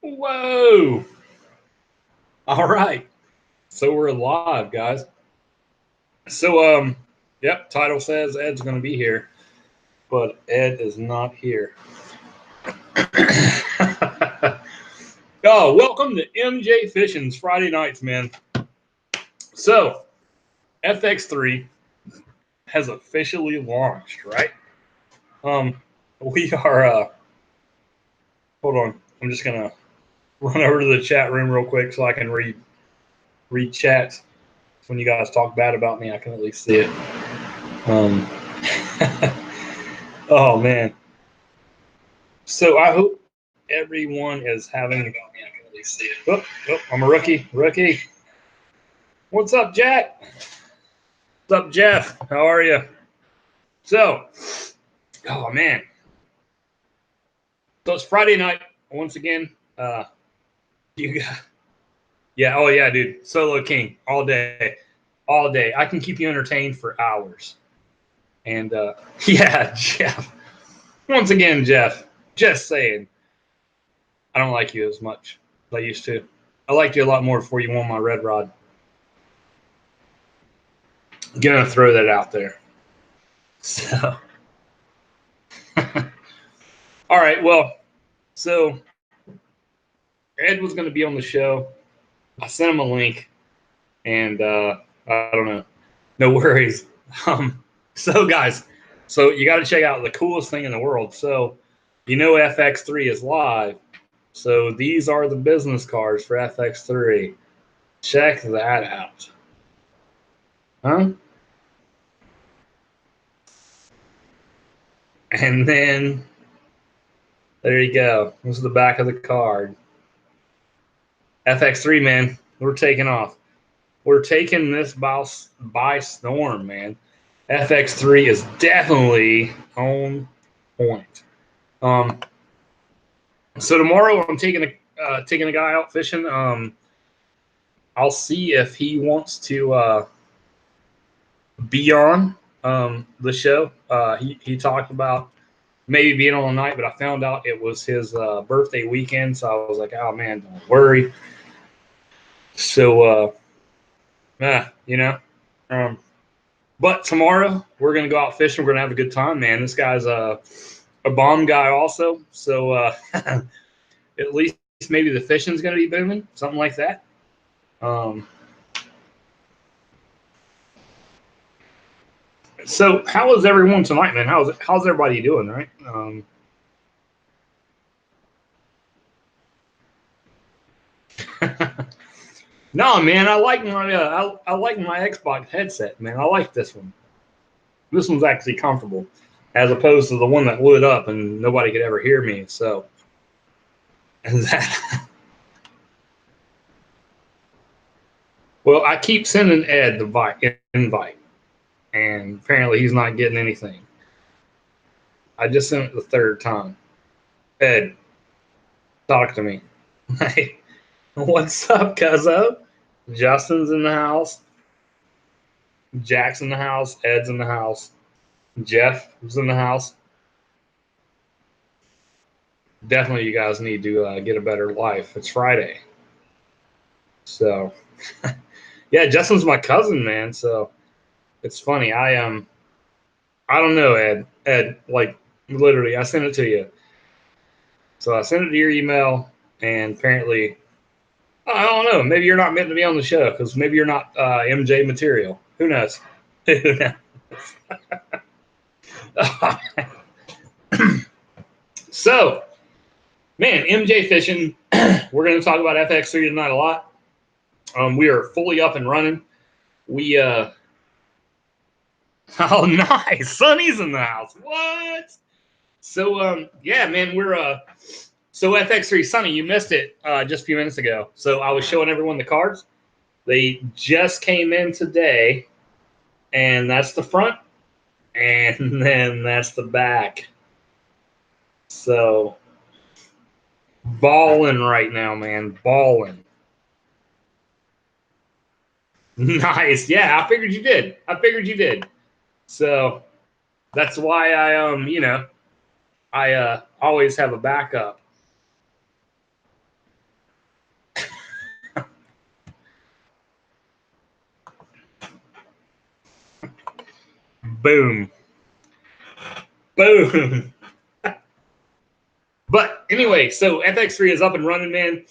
Whoa. All right. So we're live, guys. So, yep, title says Ed's going to be here, but Ed is not here. Oh, welcome to MJ Fishing's Friday nights, man. So, FX3 has officially launched, right? We are, hold on. I'm just going to run over to the chat room real quick so I can read chats. When you guys talk bad about me, I can at least see it. Oh man. So I hope everyone is having. Oh, I'm a rookie. What's up, Jack? What's up, Jeff? How are you? So, oh man. So it's Friday night once again. You got, yeah. Oh yeah, dude. Solo King all day. I can keep you entertained for hours. And yeah, Jeff. Once again, Jeff. Just saying. I don't like you as much as I used to. I liked you a lot more before you won my red rod. I'm gonna throw that out there. So, all right. Well, so Ed was going to be on the show. I sent him a link, and I don't know. No worries. So guys, so you got to check out the coolest thing in the world. So, FX3 is live. So these are the business cards for FX3. Check that out. Huh? And then there you go. This is the back of the card. FX3, man, we're taking off. We're taking this by storm, man. FX3 is definitely on point. So tomorrow I'm taking a guy out fishing. I'll see if he wants to be on the show. He talked about maybe being on the night, but I found out it was his birthday weekend, so I was like, oh man, don't worry. So but tomorrow we're gonna go out fishing. We're gonna have a good time, man. This guy's a bomb guy also, so at least maybe the fishing's gonna be booming, something like that. So how is everyone tonight, man? How's everybody doing, right? No, man, I like my Xbox headset, man. I like this one. This one's actually comfortable, as opposed to the one that lit up and nobody could ever hear me. So, well, I keep sending Ed the invite, and apparently he's not getting anything. I just sent it the third time. Ed, talk to me. Hey, what's up, cuzzo? Justin's in the house. Jack's in the house. Ed's in the house. Jeff is in the house. Definitely, you guys need to get a better life. It's Friday. So, yeah, Justin's my cousin, man. So it's funny. I don't know, Ed, like literally, I sent it to you. So I sent it to your email, and apparently, I don't know. Maybe you're not meant to be on the show because maybe you're not MJ material. Who knows? Who knows? So, man, MJ fishing. We're going to talk about FX3 tonight a lot. We are fully up and running. We oh nice, Sonny's in the house. What? So yeah, man, we're so FX3 Sonny, you missed it just a few minutes ago. So I was showing everyone the cards. They just came in today, and that's the front, and then that's the back. So balling right now, man, balling. Nice, yeah. I figured you did. So that's why I always have a backup. Boom. Boom. But anyway, so FX3 is up and running, man.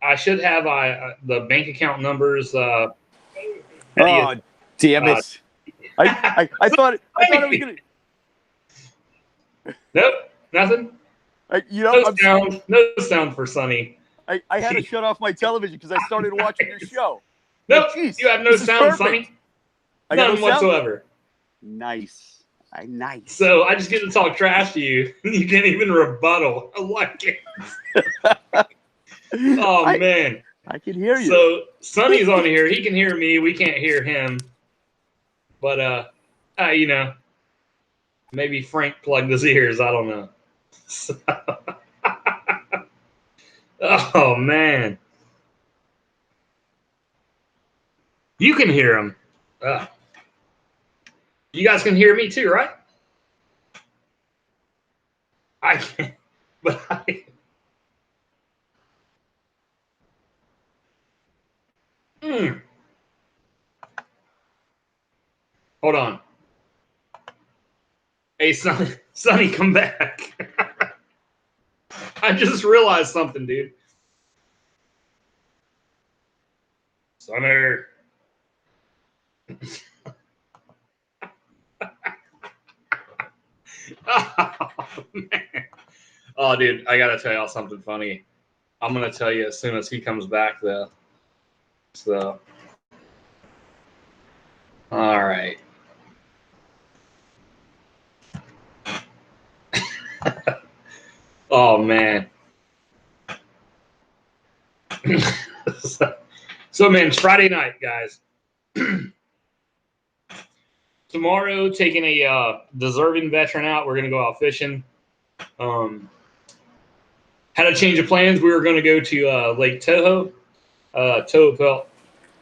I should have the bank account numbers. Oh, damn it! I thought it was gonna. Nope, nothing. No sound for Sonny. I had to shut off my television because I started watching your show. Nope, you have no sound, Sonny. None whatsoever. Nice. Nice. So I just get to talk trash to you. You can't even rebuttal. I like it. Man. I can hear you. So Sonny's on here. He can hear me. We can't hear him. But maybe Frank plugged his ears. I don't know. So, oh man. You can hear him. You guys can hear me too, right? I can't, but Hold on. Hey, Sonny, come back. I just realized something, dude. Sonny. Oh, man. Oh, dude, I gotta tell y'all something funny. I'm gonna tell you as soon as he comes back, though. So, all right. Oh man. So man, it's Friday night, guys. Tomorrow, taking a deserving veteran out. We're gonna go out fishing. Had a change of plans. We were gonna go to Lake Toho, Toho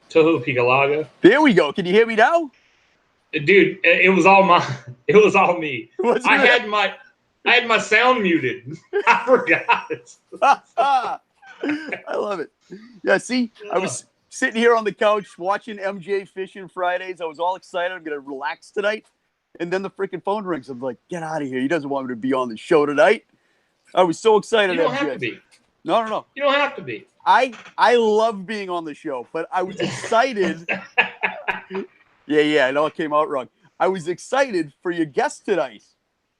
Picalago. There we go. Can you hear me now? Dude, it was all me. I had my sound muted. I forgot it. I love it. Yeah, see, I was sitting here on the couch watching MJ fishing Fridays. I was all excited. I'm going to relax tonight. And then the freaking phone rings. I'm like, get out of here. He doesn't want me to be on the show tonight. I was so excited. You don't have to be. No. You don't have to be. I love being on the show, but I was excited. Yeah, I know it came out wrong. I was excited for your guest tonight,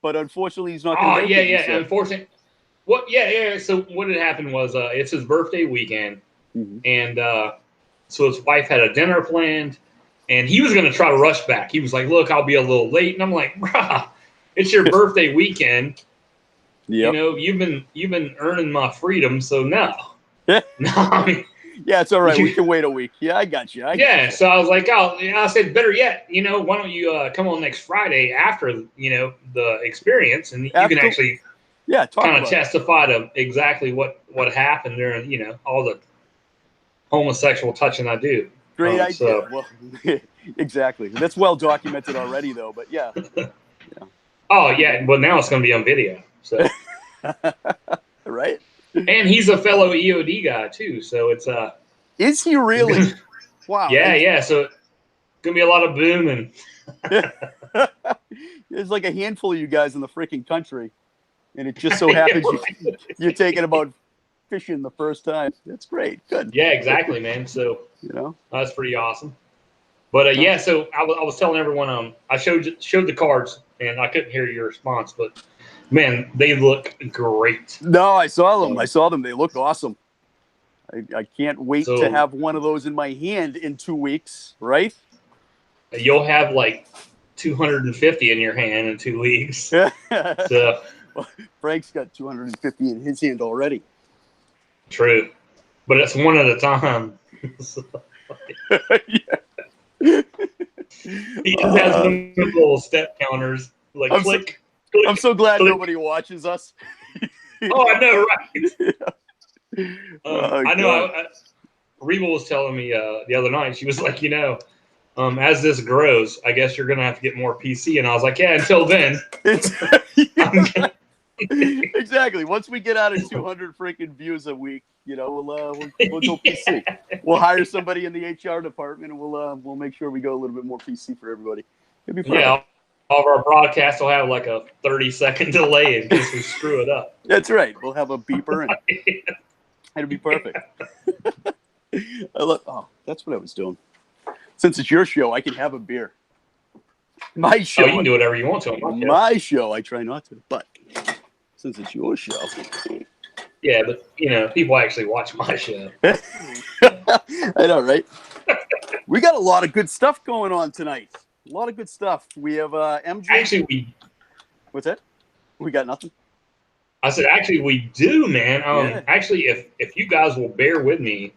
but unfortunately he's not going to make it. Unfortunately. What? Yeah. So what had happened was it's his birthday weekend, and so his wife had a dinner planned, and he was going to try to rush back. He was like, "Look, I'll be a little late," and I'm like, "Bruh, it's your birthday weekend. Yep. You know, you've been earning my freedom, so no." I mean, yeah, it's all right. We can wait a week. Yeah, I got you. So I was like, I said, better yet, why don't you come on next Friday after, the experience, and you can actually kind of testify to exactly what happened during, all the homosexual touching I do. Great idea. So. Well, exactly. That's well documented already, though, but yeah. Oh, yeah. Well, now it's going to be on video. So. Right? And he's a fellow EOD guy, too. So it's Is he really? Wow. Yeah. So it's going to be a lot of booming. There's like a handful of you guys in the freaking country. And it just so happens you're taking about fishing the first time. That's great. Good. Yeah, exactly, man. So, that's pretty awesome. But, so I was telling everyone, I showed the cards, and I couldn't hear your response, but, man, they look great. No, I saw them. They look awesome. I can't wait to have one of those in my hand in 2 weeks, right? You'll have like 250 in your hand in 2 weeks. So. Well, Frank's got 250 in his hand already. True. But it's one at a time. He just has one little step counters. Like click. I'm so glad nobody watches us. Oh, I know, right? I know. Reba was telling me the other night, she was like, as this grows, I guess you're going to have to get more PC. And I was like, yeah, until then. Exactly. Once we get out of 200 freaking views a week, we'll go PC. We'll hire somebody in the HR department, and we'll make sure we go a little bit more PC for everybody. It'd be perfect. Yeah, all of our broadcasts will have like a 30-second delay in case we screw it up. That's right. We'll have a beeper, and it'll be perfect. Oh, that's what I was doing. Since it's your show, I can have a beer. My show. Oh, you can do whatever you want to. My show, I try not to, but since it's your show. Yeah, but people actually watch my show. I know, right? We got a lot of good stuff going on tonight. A lot of good stuff. We have MJ. Actually, What's that? We got nothing. I said, actually, we do, man. Yeah. Actually, if you guys will bear with me,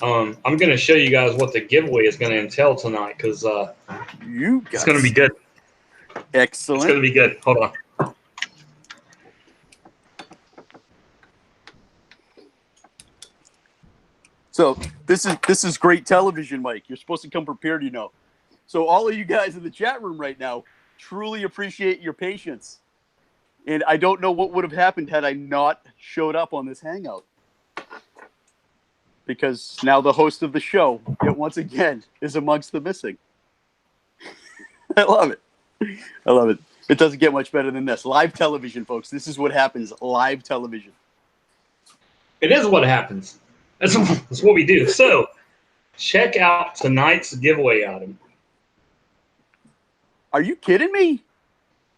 I'm going to show you guys what the giveaway is going to entail tonight because it's going to be good. Excellent. It's going to be good. Hold on. So this is great television, Mike. You're supposed to come prepared, So all of you guys in the chat room right now, truly appreciate your patience. And I don't know what would have happened had I not showed up on this hangout. Because now the host of the show, yet once again, is amongst the missing. I love it. I love it. It doesn't get much better than this. Live television, folks. This is what happens. Live television. It is what happens. That's what we do. So check out tonight's giveaway item. Are you kidding me?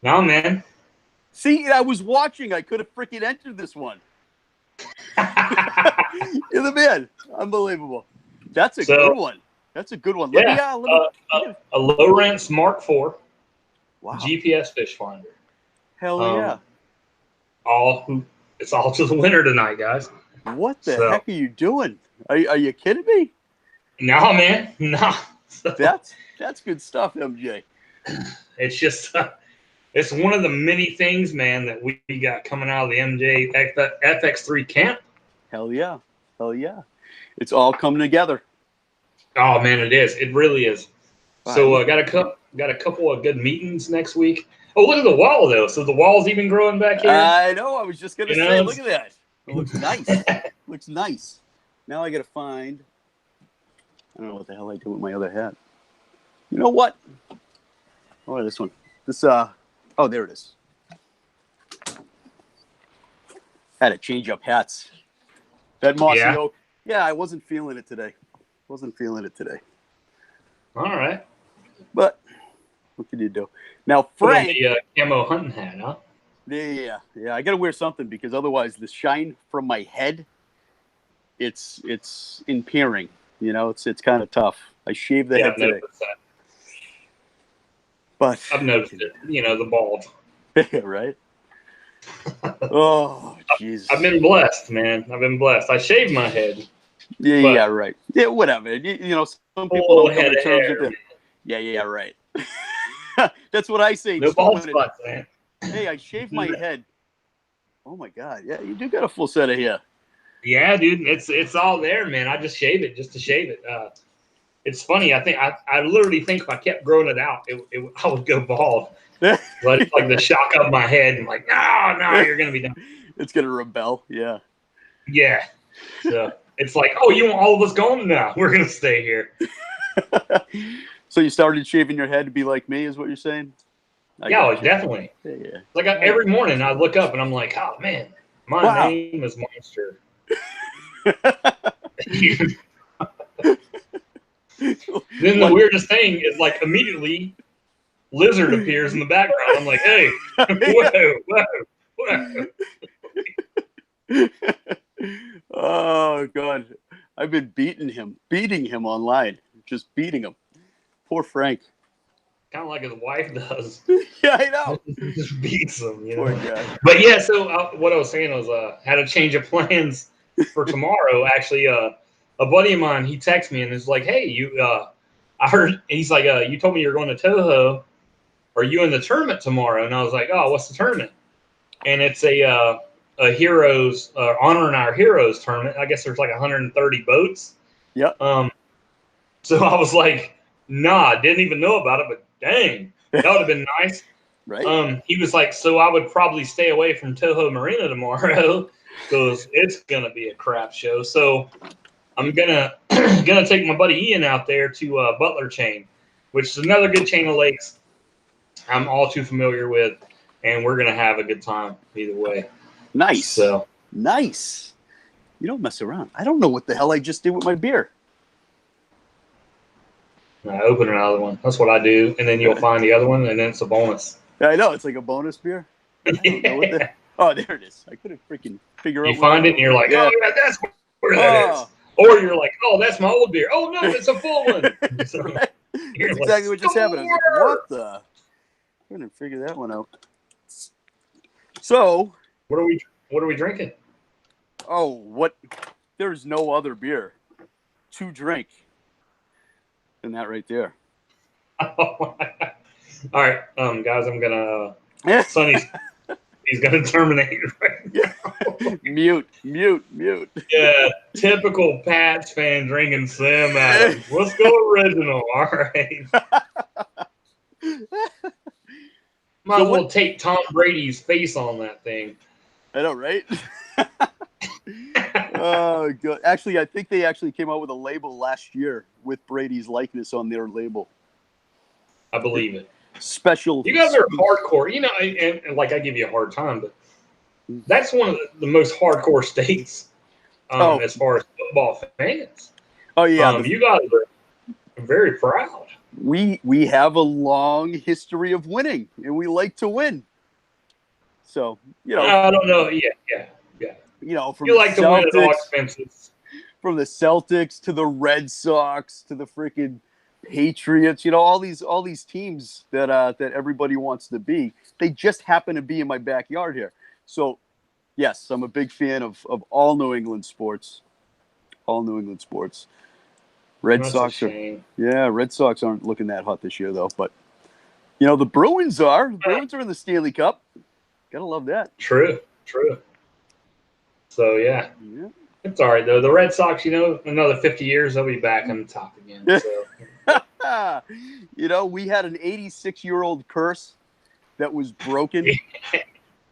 No, man. See, I was watching. I could have freaking entered this one. You're the man. Unbelievable. That's a good one. That's a good one. Yeah. A Lowrance Mark IV. Wow. GPS fish finder. Hell yeah. It's all to the winner tonight, guys. What the heck are you doing? Are you kidding me? No, man. No. That's good stuff, MJ. It's just it's one of the many things, man, that we got coming out of the MJ FX3 camp. Hell yeah. Hell yeah. It's all coming together. Oh man, it is. It really is. Wow. So got a couple of good meetings next week. Oh, look at the wall though. So the wall's even growing back here. I know. I was just gonna say, look at that. It looks nice. Looks nice. Now I gotta find. I don't know what the hell I do with my other hat. You know what? Oh, this one. Oh, there it is. Had to change up hats. That mossy oak. Yeah, I wasn't feeling it today. All right. But what can you do? Now, Frank. Put on the camo hunting hat, huh? Yeah. I got to wear something because otherwise the shine from my head, it's impairing. It's kind of tough. I shaved the head today. But I've noticed it. The bald. Right? Oh, jeez. I've been blessed, man. I shaved my head. Yeah, right. Yeah, whatever. Some people don't come to terms with it. Yeah, right. That's what I say. No bald spots, man. Hey, I shaved my head. Oh my God. Yeah, you do got a full set of hair. Yeah, dude. It's all there, man. I just shave it just to shave it. It's funny. I think I literally think if I kept growing it out, I would go bald. But it's like the shock of my head. I'm like, no, you're gonna be done. It's gonna rebel. Yeah. Yeah. So it's like, oh, you want all of us gone? No, we're gonna stay here. So you started shaving your head to be like me, is what you're saying? Definitely. Yeah. Like every morning I look up and I'm like, oh man, my name is Monster. Then the weirdest thing is like immediately Lizard appears in the background. I'm like, hey, whoa. Oh God. I've been beating him online. Just beating him. Poor Frank. Kind of like his wife does. Yeah, I know. Just beats him, Poor guy. But yeah, so what I was saying was had a change of plans for tomorrow. Actually, a buddy of mine, he texted me and was like, hey, I heard, he's like, you told me you're going to Toho. Are you in the tournament tomorrow? And I was like, oh, what's the tournament? And it's a heroes, honoring our heroes tournament. I guess there's like 130 boats. Yep. So I was like, nah, didn't even know about it, but dang, that would have been nice. Right. He was like, so I would probably stay away from Toho Marina tomorrow because it's gonna be a crap show. So I'm gonna take my buddy Ian out there to Butler Chain, which is another good chain of lakes I'm all too familiar with, and we're gonna have a good time either way. Nice. So nice. You don't mess around. I don't know what the hell I just did with my beer. I open another one. That's what I do, and then you'll find the other one, and then it's a bonus. I know it's like a bonus beer. I don't know what the. Oh, there it is. I couldn't freaking figure out. You find it, and you're like, yeah. oh, yeah, that's where that is. Or you're like, oh, that's my old beer. Oh, no, it's a full one. So right? That's exactly what just happened. I was like, what the? I couldn't figure that one out. So. What are we drinking? Oh, what? There's no other beer to drink than that right there. All right, guys, I'm gonna. Sonny's. He's gonna terminate right now. Mute. Yeah, typical Pats fan drinking Sam Adams. Let's go original. All right. Might as well take Tom Brady's face on that thing. I know, right? Oh, good. Actually, I think they actually came out with a label last year with Brady's likeness on their label. I believe it. Special. You guys are hardcore. You know, and like I give you a hard time, but that's one of the most hardcore states as far as football fans. Oh, yeah. You guys are very proud. We have a long history of winning, and we like to win. So, you know. I don't know. Yeah. You know, from you like Celtics, to win at all expenses. From the Celtics to the Red Sox to the freaking Patriots, you know, all these teams that everybody wants to be. They just happen to be in my backyard here. So, yes, I'm a big fan of all New England sports. All New England sports. Red Sox aren't looking that hot this year though, but you know, the Bruins are. The Bruins are in the Stanley Cup. Gotta love that. True. So yeah. It's all right though. The Red Sox, you know, another 50 years they'll be back on the top again. So you know, we had an 86-year-old curse that was broken.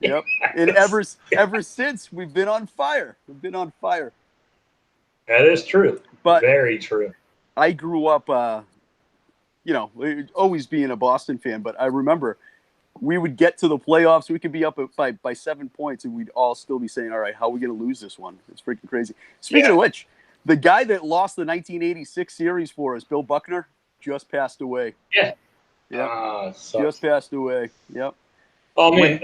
Yep. And ever since we've been on fire. That is true. But very true. I grew up you know, always being a Boston fan, but I remember we would get to the playoffs. We could be up by 7 points, and we'd all still be saying, all right, how are we going to lose this one? It's freaking crazy. Speaking of which, the guy that lost the 1986 series for us, Bill Buckner, just passed away. Yeah. Just passed away. Yep. Oh, man,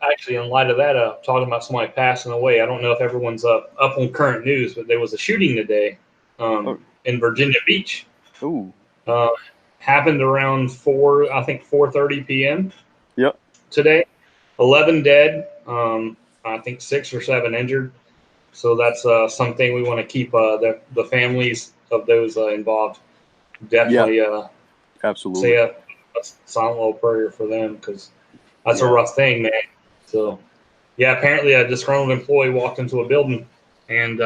actually, in light of that, talking about somebody passing away, I don't know if everyone's up on current news, but there was a shooting today in Virginia Beach. Ooh. Happened around 4:30 p.m. Yep. Today, 11 dead. I think 6 or 7 injured. So that's something we want to keep the families of those involved. Definitely, absolutely. Say a silent little prayer for them because that's a rough thing, man. So, yeah, apparently a disgruntled employee walked into a building and.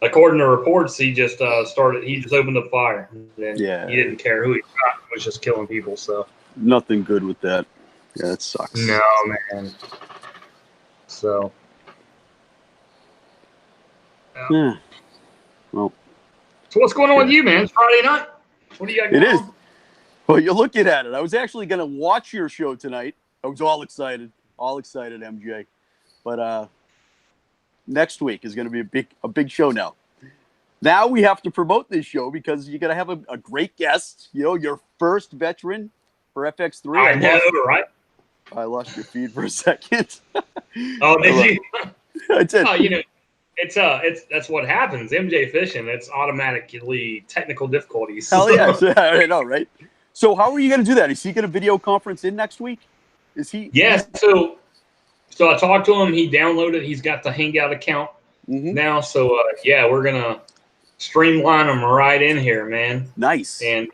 According to reports, he just opened the fire. And he didn't care who he shot. He was just killing people. So nothing good with that. Yeah, it sucks. No, man. So. Yeah. Well. So what's going on with you, man? It's Friday night. What do you got going on? It is. Well, you're looking at it. I was actually going to watch your show tonight. I was all excited, MJ. But next week is going to be a big show now. Now we have to promote this show because you're going to have a great guest. You know, your first veteran for FX3. I know, right? I lost your feed for a second. Oh, did you? I did. Oh, you know, it's that's what happens. MJ fishing. It's automatically technical difficulties. Hell yeah! I know, right? So how are you going to do that? Is he going to video conference in next week? Is he? Yes. So I talked to him. He downloaded. He's got the Hangout account now. So we're gonna streamline him right in here, man. Nice. And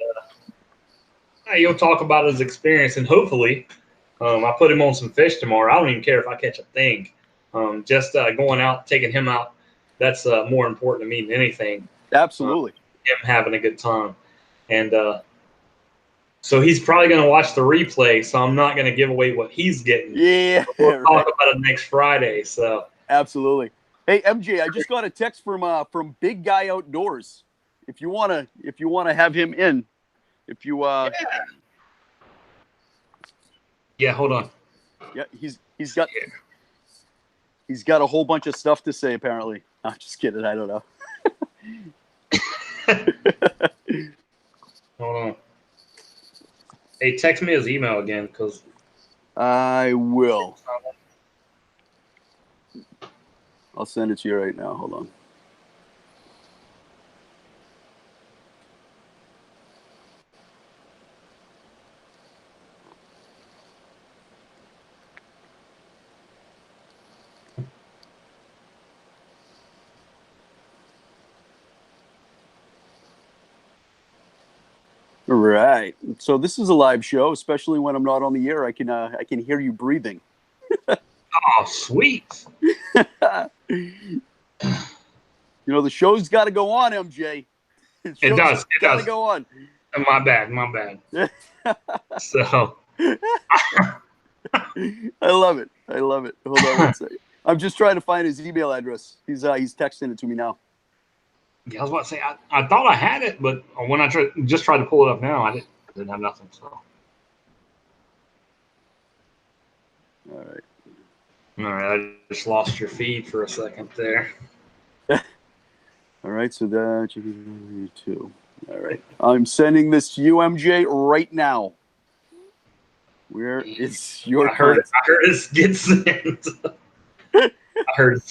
he'll talk about his experience, and hopefully, I put him on some fish tomorrow. I don't even care if I catch a thing. Just going out, taking him out. That's more important to me than anything. Absolutely. Him having a good time, and so he's probably going to watch the replay. So I'm not going to give away what he's getting. Yeah. We'll talk about it next Friday. So absolutely. Hey MJ, I just got a text from Big Guy Outdoors. If you wanna have him in, If you Yeah, hold on. yeah, he's got a whole bunch of stuff to say apparently. I'm just kidding. I don't know. Hold on. Hey, text me his email again, because I will. I'll send it to you right now. Hold on. Right. So this is a live show, especially when I'm not on the air. I can hear you breathing. oh, sweet. You know, the show's got to go on, MJ. The It does. It got to does. go on. My bad. So I love it. Hold on one second. I'm just trying to find his email address. He's texting it to me now. yeah, I was about to say I thought I had it, but when I tried to pull it up now, I didn't have nothing. So All right. I just lost your feed for a second there. All right, so that too. All right, I'm sending this to you, MJ, right now. Where is your? I heard it get sent. I heard.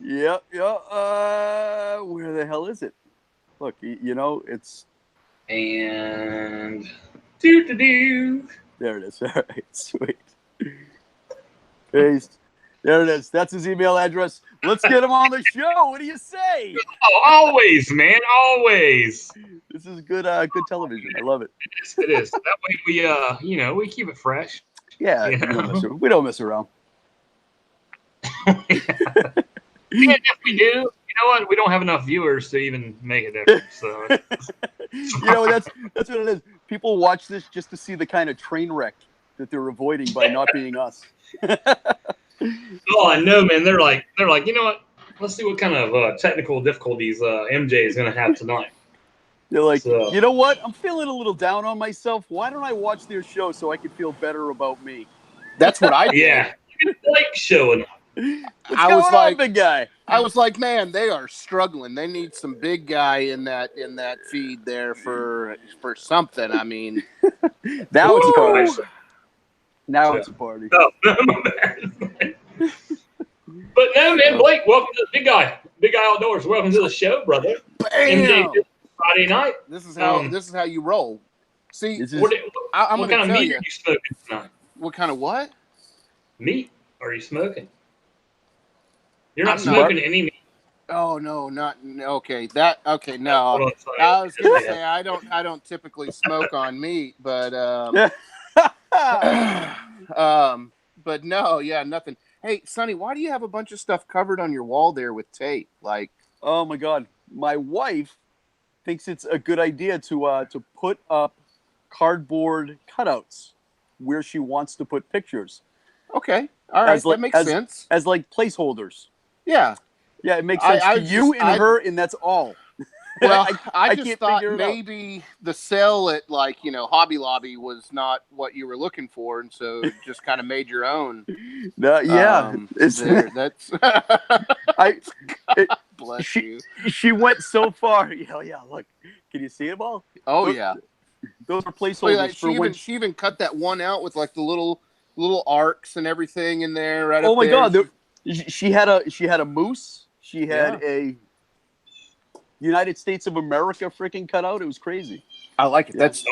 Yep. Where the hell is it? Look, you know it's. And do. There it is. All right, sweet. Paste. There it is. That's his email address. Let's get him on the show. What do you say? Oh, always, man, always. This is good television. I love it. It is. That way we keep it fresh. Yeah, we don't mess around. And if we do, you know what? We don't have enough viewers to even make a difference. So you know, that's what it is. People watch this just to see the kind of train wreck that they're avoiding by not being us. Oh, I know, man. They're like, you know what? Let's see what kind of technical difficulties MJ is going to have tonight. They're like, you know what? I'm feeling a little down on myself. Why don't I watch their show so I can feel better about me? That's what I did. Yeah, like showing up. What's going on, big guy? I was like, man, they are struggling. They need some big guy in that feed there for something. I mean, now it's a party. Now it's a party. Oh, my bad. But no, man, Blake, welcome to the Big Guy Outdoors. Welcome to the show, brother. Bam! Friday night. This is how you roll. See, I'm what kind of meat are you smoking tonight? What kind of what? Meat are you smoking? You're not smoking any meat. Oh no, not okay. Okay, no. I was gonna say I don't typically smoke on meat, but but no, yeah, nothing. Hey, Sonny, why do you have a bunch of stuff covered on your wall there with tape? Like, oh my God, my wife thinks it's a good idea to put up cardboard cutouts where she wants to put pictures. Okay, all right, that makes sense. As like placeholders. Yeah, it makes sense to you and her, and that's all. Well, I just thought maybe the sale at Hobby Lobby was not what you were looking for, and so just kind of made your own. It's there. That's bless you. She went so far. Yeah. Look, can you see them all? Oh yeah, those are placeholders she even cut that one out with like the little arcs and everything in there. Right. Oh my God, she had a moose. She had a United States of America freaking cutout. It was crazy. I like it. That's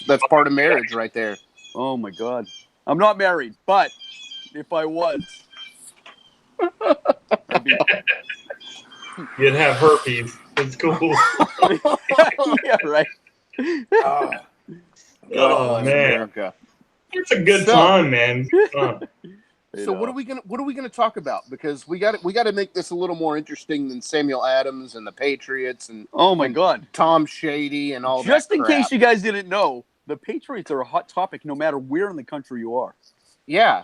that's part of marriage right there. Oh my God. I'm not married, but if I was, you'd have herpes. It's cool. Yeah, right. Oh man, America. It's a good time, man. So what are we gonna talk about? Because we got to make this a little more interesting than Samuel Adams and the Patriots and God, Tom Shady and all that. Just in case you guys didn't know, the Patriots are a hot topic no matter where in the country you are. Yeah,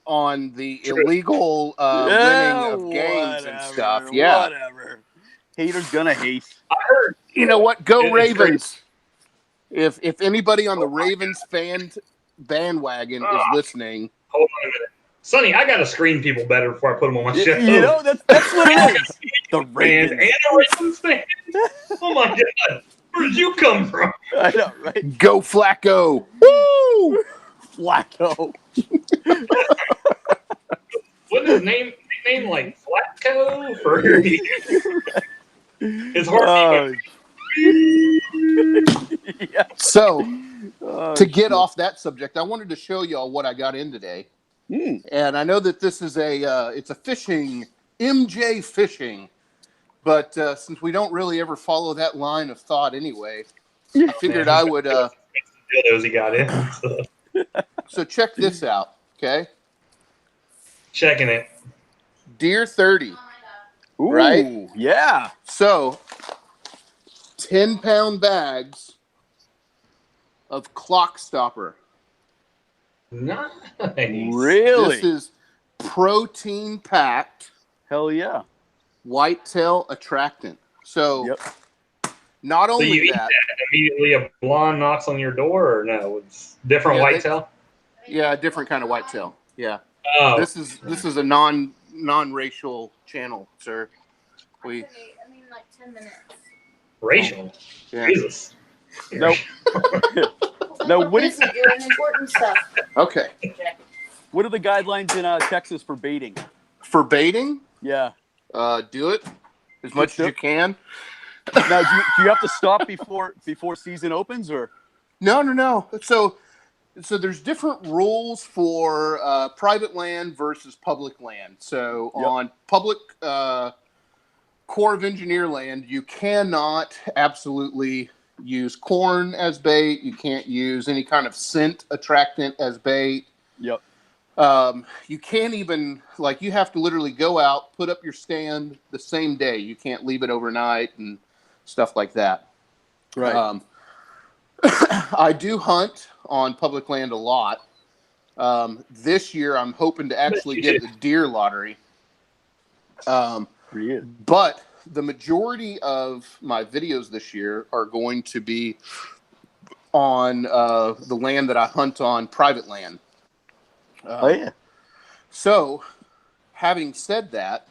on the illegal winning of games and stuff. Yeah, whatever. Haters gonna hate. I heard. You know what? Go Ravens. If anybody on the Ravens bandwagon is listening, hold on a minute, Sonny. I gotta screen people better before I put them on my show. You know, that's what it is. The Ravens and a Ravens fan. Oh my god, where did you come from? I know, right? go Flacco! Woo! Flacco. What's his name? Nickname like Flacco for it's hard. Yeah. So, to get off that subject, I wanted to show y'all what I got in today. And I know that this is it's a fishing, MJ fishing, but since we don't really ever follow that line of thought anyway, I figured I would. Dildos he got in. So check this out, okay? Checking it. Deer 30. Ooh, right? Yeah. So, 10-pound bags of clock stopper. Nice. Really? This is protein packed. Hell yeah. Whitetail attractant. So, Yep. not So only you eat that, that, immediately a blonde knocks on your door, or no? It's different whitetail. Yeah, a different kind of whitetail. Yeah. Oh, This is a non-racial channel, sir. I mean, like 10 minutes. racial. Yeah. Jesus. Nope. No, what is Busy doing important stuff. Okay. what are the guidelines in Texas for baiting? For baiting, Yeah. do it as much as you can. Now, do you have to stop before season opens, or? No. So there's different rules for private land versus public land. So on public Corps of Engineer land, you cannot absolutely use corn as bait. You can't use any kind of scent attractant as bait. Yep. You can't even, like, you have to literally go out, put up your stand the same day. You can't leave it overnight and stuff like that. Right. I do hunt on public land a lot. This year, I'm hoping to actually get the deer lottery. But the majority of my videos this year are going to be on the land that I hunt on, private land. Oh, yeah. So, having said that,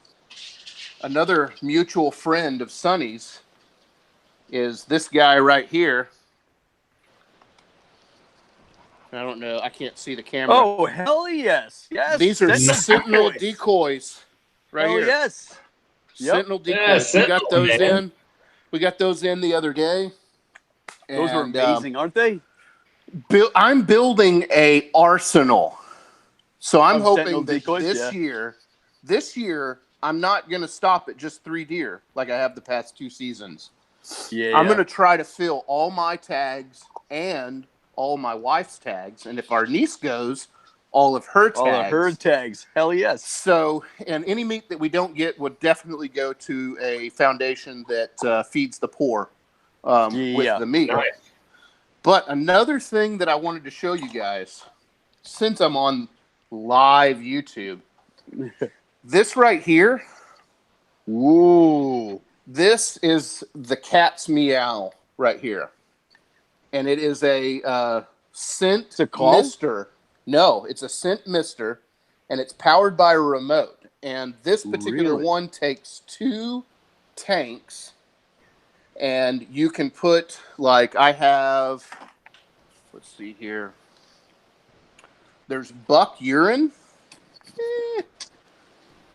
another mutual friend of Sonny's is this guy right here. I don't know. I can't see the camera. Oh, hell yes. Yes. These are Sentinel decoys right here. Yes. Yep. Sentinel decoys. Yeah, Sentinel, we got those man. in. We got those in the other day. Those were amazing, aren't they? I'm building a arsenal. So I'm hoping that decoys, this year, I'm not going to stop at just 3 deer like I have the past 2 seasons. Yeah. I'm going to try to fill all my tags and all my wife's tags. And if our niece goes, all of her tags. All of her tags. Hell yes. So, and any meat that we don't get would definitely go to a foundation that feeds the poor with the meat. Nice. But another thing that I wanted to show you guys, since I'm on live YouTube, this right here, this is the cat's meow right here. And it is a scent mister. No, it's a scent mister, and it's powered by a remote. And this particular one takes 2 tanks, and you can put, like, I have, let's see here. There's buck urine.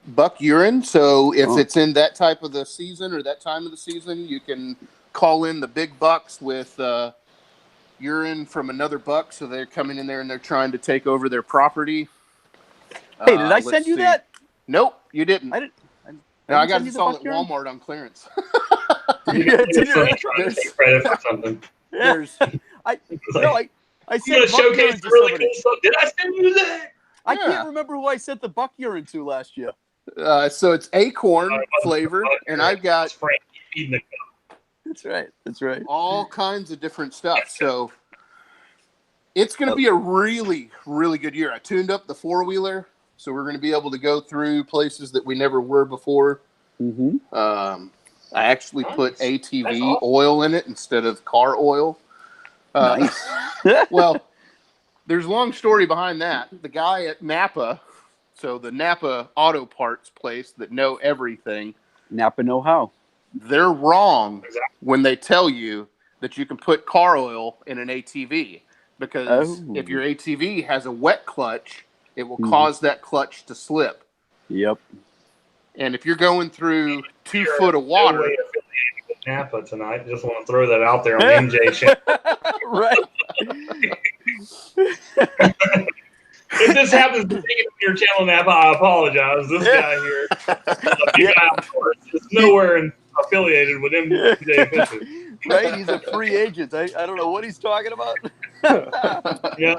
Buck urine. So if it's in that type of the season or that time of the season, you can call in the big bucks with urine from another buck. So they're coming in there and they're trying to take over their property. Hey, did I send you that? Nope, you didn't. I didn't. No, I got this all at Walmart on clearance. Trying to take credit for something. Yeah. I You sent gotta buck urine showcase to really somebody. cool stuff. Did I send you that? I can't remember who I sent the buck urine to last year. So it's acorn flavor, and I've got That's right. all kinds of different stuff. So it's going to be a really, really good year. I tuned up the 4-wheeler, so we're going to be able to go through places that we never were before. Mm-hmm. I actually put ATV oil in it instead of car oil. Nice. Well, there's a long story behind that. The guy at Napa, so the Napa auto parts place that know everything, Napa know-how. they're wrong when they tell you that you can put car oil in an ATV. Because if your ATV has a wet clutch, it will cause that clutch to slip. Yep. And if you're going through 2 foot of water... Napa tonight. Just want to throw that out there on the MJ channel. Right. If this happens to take it to your channel, Napa, I apologize. This guy here, is nowhere affiliated with MJ Fishing. Right? He's a free agent. I don't know what he's talking about. Yeah.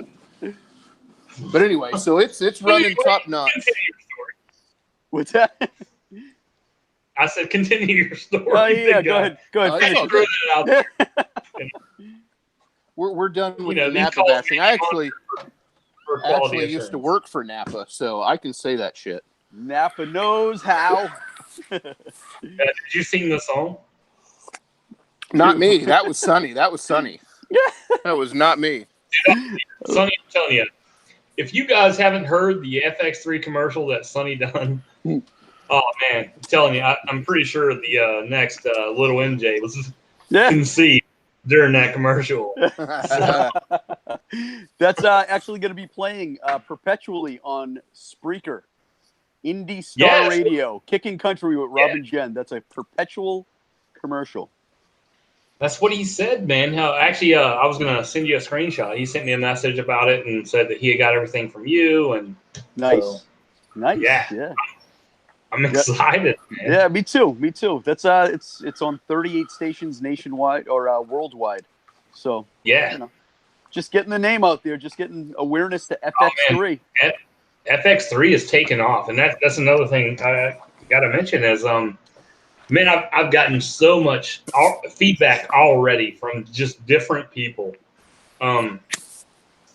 But anyway, so it's running top notch. Continue your story. What's that? I said, continue your story. Oh, yeah, go ahead. Finish I threw it out there. We're done with the these Napa calls bashing. I for quality actually used to assurance. work for Napa, so I can say that shit. Napa knows how. Did you sing the song? Not me. That was Sonny. That was not me. Sonny, I'm telling you, if you guys haven't heard the FX3 commercial that Sonny done, oh man, I'm telling you, I'm pretty sure the next little MJ was conceived during that commercial. That's actually going to be playing perpetually on Spreaker, Indie Star Radio, Kicking Country with Rob and Jen. That's a perpetual commercial. That's what he said, man. How actually, I was gonna send you a screenshot. He sent me a message about it and said that he had got everything from you. And nice, so, nice. Yeah. I'm excited, man. Yeah, me too. That's it's on 38 stations nationwide or worldwide. So just getting the name out there, just getting awareness to FX3. Oh, FX3 is taking off, and that's another thing I got to mention is man, I've gotten so much feedback already from just different people.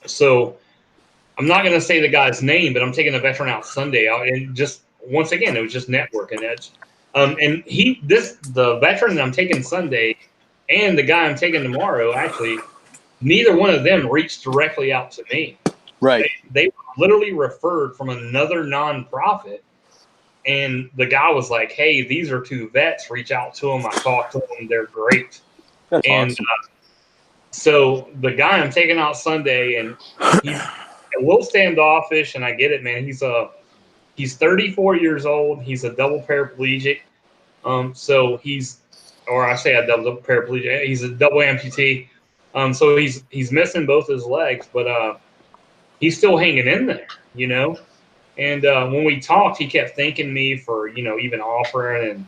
So I'm not going to say the guy's name, but I'm taking a veteran out Sunday out, and just once again, it was just networking. And the veteran that I'm taking Sunday and the guy I'm taking tomorrow, actually, neither one of them reached directly out to me. Right. They were literally referred from another nonprofit. And the guy was like, hey, these are 2 vets. Reach out to them. I talked to them. They're great. That's awesome. So the guy I'm taking out Sunday, and he's a little standoffish, and I get it, man. He's 34 years old. He's a double paraplegic. So he's a double paraplegic. He's a double amputee. So he's missing both his legs, but he's still hanging in there, And when we talked, he kept thanking me for, even offering. And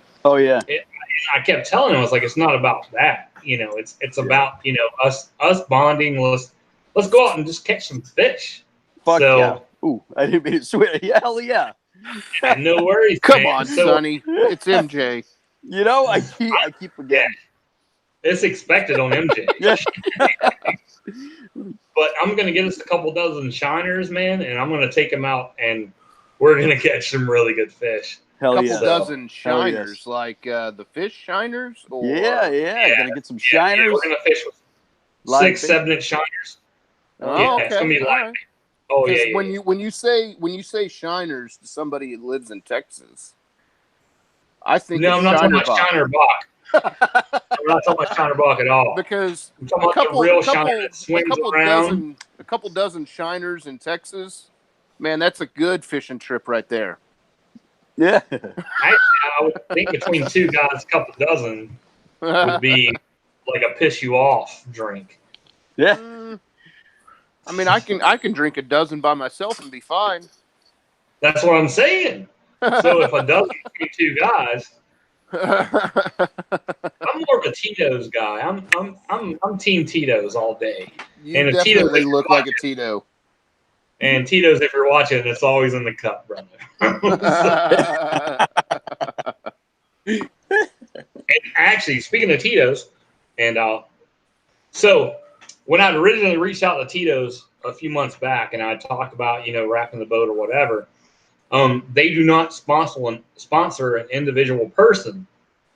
I kept telling him, I was like, it's not about that. It's about, us bonding. Let's go out and just catch some fish. Fuck yeah. Ooh, I didn't mean to swear. Yeah, hell yeah. No worries. Come man. on, Sonny. It's MJ. I keep forgetting. It's expected on MJ. But I'm going to get us a couple dozen shiners, man, and I'm going to take them out, and we're going to catch some really good fish. Couple dozen shiners, like the fish shiners? Or... Yeah. Going to get some shiners. Yeah, we're going to fish with 6, 7-inch shiners. Oh, okay. It's going to be live. Right. Oh, yeah. When you say shiners to somebody that lives in Texas, I think I'm not talking about Shiner Bach. I'm not talking about Shiner Bach at all. Because I'm talking about the real shiner that swings around. A couple dozen shiners in Texas, man, that's a good fishing trip right there. Yeah. I would think between 2 guys, a couple dozen would be like a piss you off drink. Yeah. I mean, I can drink a dozen by myself and be fine. That's what I'm saying. So if a dozen between 2 guys, I'm more of a Tito's guy. I'm Team Tito's all day. You definitely look like a Tito. And Tito's, if you're watching, it's always in the cup, brother. And actually, speaking of Tito's, and so when I originally reached out to Tito's a few months back, and I talked about wrapping the boat or whatever, they do not sponsor an individual person.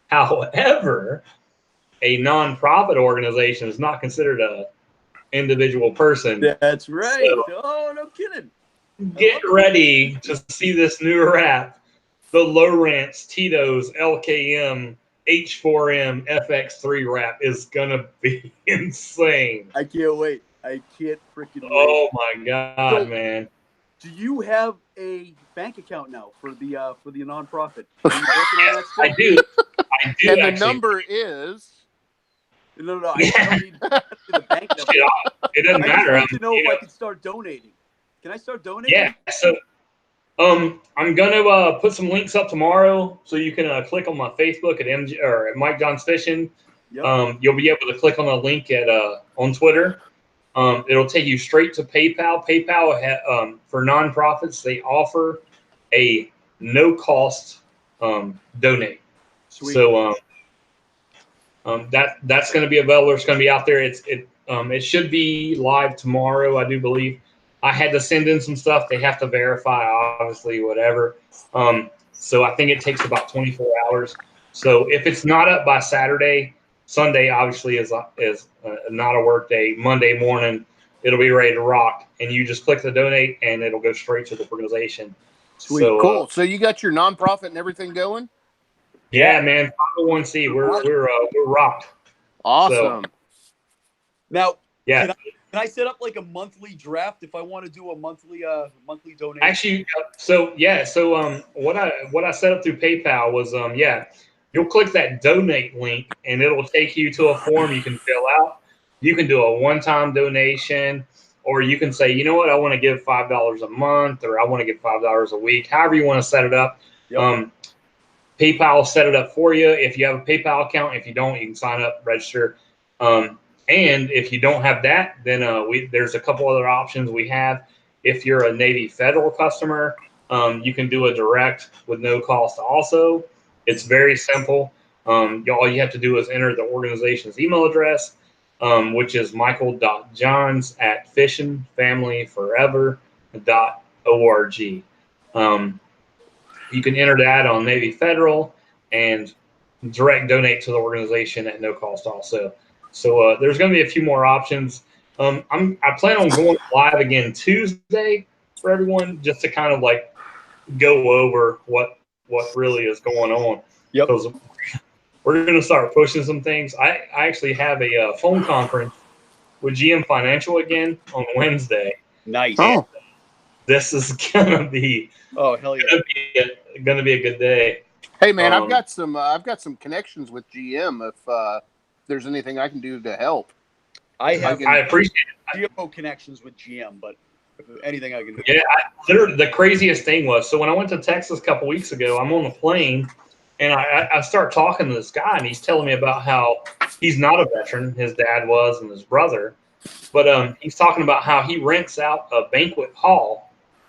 However, a nonprofit organization is not considered individual person. That's right. So, Oh, no kidding. get ready to see this new wrap. The Lowrance Tito's LKM H4M FX3 wrap is gonna be insane. I can't wait. I can't freaking wait. Oh my god, So- man! Do you have a bank account now for the nonprofit? Are you working on that still? I do. And the actually. number is. No. I don't need the bank number. Shit, it doesn't I just matter. want to know if I can start donating. Can I start donating? Yeah. So, I'm gonna put some links up tomorrow, so you can click on my Facebook at MJ or at Mike John's Fishing. Yep. You'll be able to click on a link at on Twitter. It'll take you straight to PayPal. PayPal for nonprofits, they offer a no cost donate. Sweet. So that's going to be available. It's going to be out there. It should be live tomorrow, I do believe. I had to send in some stuff. They have to verify, obviously, whatever. So I think it takes about 24 hours. So if it's not up by Saturday, Sunday obviously is not a work day. Monday morning, it'll be ready to rock. And you just click the donate, and it'll go straight to the organization. Sweet. So, Cool. So you got your nonprofit and everything going? Yeah, man. 501c. We're rocked. Awesome. So, Now, yeah. can I set up like a monthly draft if I want to do a monthly donation? Actually, so what I set up through PayPal was you'll click that donate link and it'll take you to a form you can fill out. You can do a one-time donation, or you can say, you know what, I want to give $5 a month, or I want to give $5 a week. However you want to set it up. Yep. PayPal will set it up for you. If you have a PayPal account, if you don't, you can sign up, register. And if you don't have that, then there's a couple other options we have. If you're a Navy Federal customer, you can do a direct with no cost also. It's very simple. All you have to do is enter the organization's email address, which is michael.johns@fishingfamilyforever.org. You can enter that on Navy Federal and direct donate to the organization at no cost also. So there's going to be a few more options. I plan on going live again Tuesday for everyone, just to kind of like go over what really is going on. Yep. Because we're going to start pushing some things. I actually have a phone conference with GM Financial again on Wednesday. Nice. Oh. This is gonna be hell yeah. Gonna be a good day. Hey man, I've got some connections with GM if there's anything I can do to help. I appreciate it. GMO connections with GM, but if anything I can do. Yeah, literally the craziest thing was, so when I went to Texas a couple weeks ago, I'm on the plane and I start talking to this guy, and he's telling me about how he's not a veteran, his dad was and his brother, but he's talking about how he rents out a banquet hall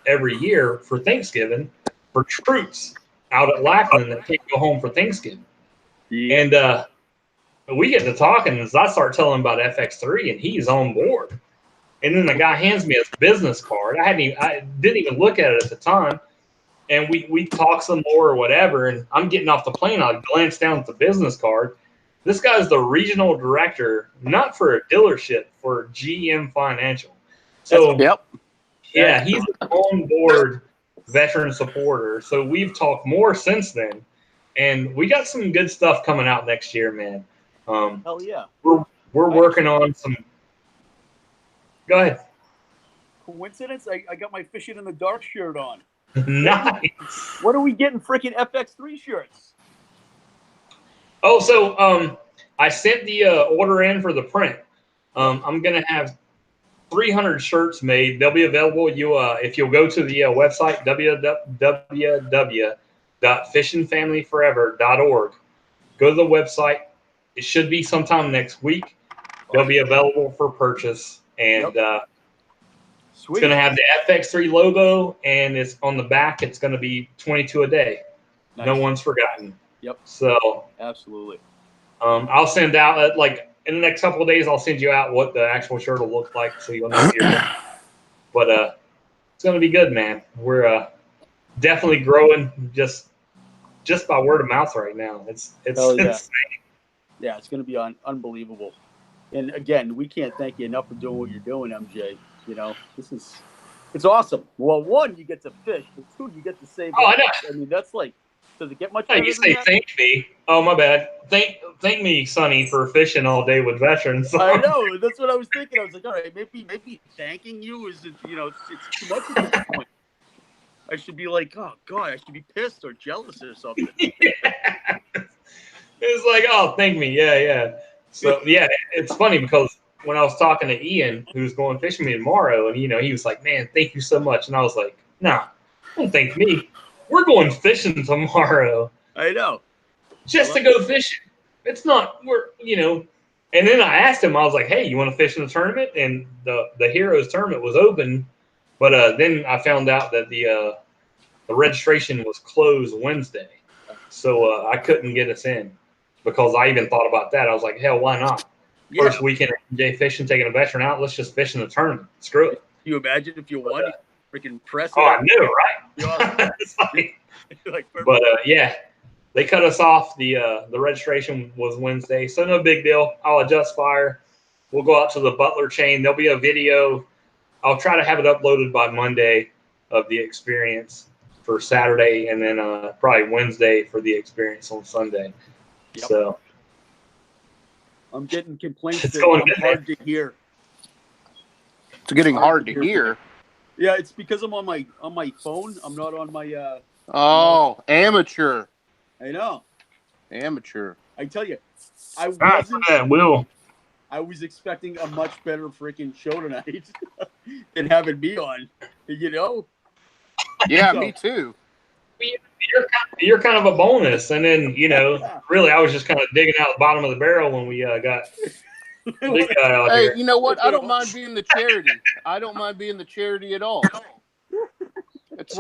every year for Thanksgiving for troops out at Lackland that can't go home for Thanksgiving. Yeah. And we get to talking, and I start telling him about FX3, and he's on board. And then the guy hands me his business card. I didn't even look at it at the time. And we talk some more or whatever. And I'm getting off the plane. I glance down at the business card. This guy's the regional director, not for a dealership, for GM Financial. So Yep. Yeah, he's an on board veteran supporter. So we've talked more since then, and we got some good stuff coming out next year, man. Hell yeah. We're working on some. Go ahead. Coincidence? I got my Fishing in the Dark shirt on. Nice. What are we getting freaking FX3 shirts? Oh, so I sent the order in for the print. I'm gonna have 300 shirts made. They'll be available. If you'll go to the website www.fishingfamilyforever.org. Go to the website. It should be sometime next week. They'll be available for purchase, and it's going to have the FX3 logo, and it's on the back. It's going to be 22 a day. Nice. No one's forgotten. Yep. So absolutely. I'll send out in the next couple of days. I'll send you out what the actual shirt will look like, so you'll know what you're doing. But it's going to be good, man. We're definitely growing just by word of mouth right now. It's insane. Yeah, it's going to be unbelievable. And again, we can't thank you enough for doing what you're doing, MJ. It's awesome. Well, one, you get to fish, but two, you get to save Oh, I lives. know. I mean, that's like, does it get much No, better you than say that? thank me. Oh, my bad. Thank me, Sonny, for fishing all day with veterans. I know. That's what I was thinking. I was like, all right, maybe thanking you is, it's too much at this point. I should be like, oh God, I should be pissed or jealous or something. It's like, oh, thank me. Yeah. So, yeah, it's funny because when I was talking to Ian, who's going fishing with me tomorrow, and, he was like, man, thank you so much. And I was like, nah, don't thank me. We're going fishing tomorrow. I know. Just to go fishing. It's not, And then I asked him, I was like, hey, you want to fish in the tournament? And the Heroes tournament was open. But then I found out that the registration was closed Wednesday. So I couldn't get us in because I even thought about that. I was like, hell, why not? Yeah. First weekend of MJ fishing, taking a veteran out. Let's just fish in the tournament. Screw it. Can you imagine if you won? Freaking press it. Oh, I knew, right? But yeah, they cut us off. The registration was Wednesday, so no big deal. I'll adjust fire. We'll go out to the Butler chain. There'll be a video. I'll try to have it uploaded by Monday of the experience for Saturday, and then probably Wednesday for the experience on Sunday. Yep. So I'm getting complaints it's that going I'm hard to hear. It's getting hard to hear. Yeah, it's because I'm on my phone. I'm not on my. Amateur. I know. Amateur. I tell you, I was expecting a much better freaking show tonight than having me on. Yeah, me too. You're kind of a bonus, and then really, I was just kind of digging out the bottom of the barrel when we got big guy out here. Hey, you know what? I don't mind being the charity. I don't mind being the charity at all. That's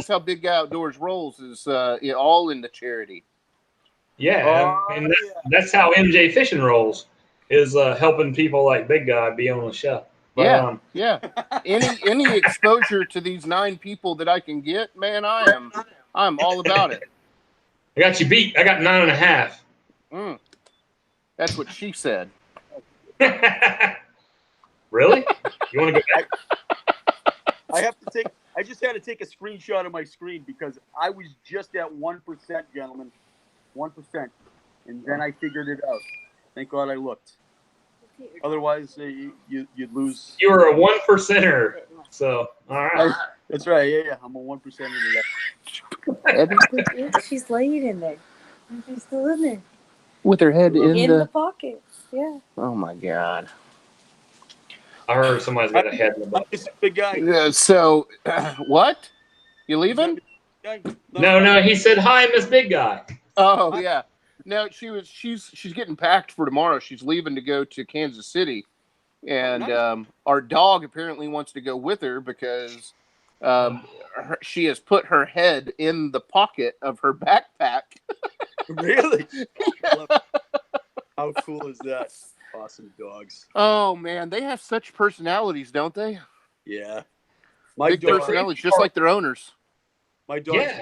how Big Guy Outdoors rolls. Is all in the charity. Yeah, and that's how MJ Fishing rolls. Is helping people like Big Guy be on the show. But, yeah. Any exposure to these 9 people that I can get, man, I'm all about it. I got you beat. I got 9.5. That's what she said. Really? You want to go back? I just had to take a screenshot of my screen because I was just at 1%, gentlemen. 1%. And then I figured it out. Thank God I looked. Otherwise, you'd lose. You were a 1%er. So, all right. That's right. Yeah. I'm a 1%er today. She's laying in there. She's still in there. With her head in the pocket. Yeah. Oh, my God. I heard somebody's got a head in the butt. Big guy. So, what? You leaving? No. He said, hi, Miss Big Guy. Oh, yeah. No, she's getting packed for tomorrow. She's leaving to go to Kansas City. And our dog apparently wants to go with her because she has put her head in the pocket of her backpack. Really? How cool is that? Awesome dogs. Oh, man. They have such personalities, don't they? Yeah. Big personalities, just like their owners. My dog's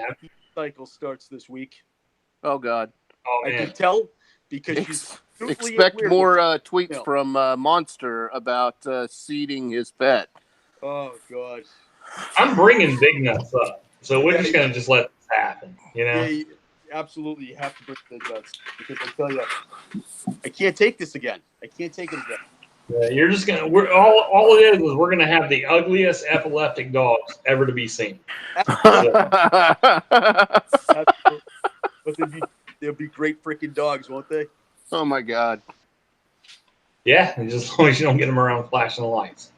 cycle starts this week. Oh, God. Oh, I can tell because she's expect more tweets from Monster about seeding his pet. Oh, God. I'm bringing Big Nuts up. So we're just going to just let this happen, Yeah, absolutely. You have to bring Big Nuts because I tell you, I can't take this again. I can't take it again. Yeah, you're just going to, all it is we're going to have the ugliest epileptic dogs ever to be seen. But they'll be great freaking dogs, won't they? Oh, my God. Yeah, just as long as you don't get them around flashing the lights.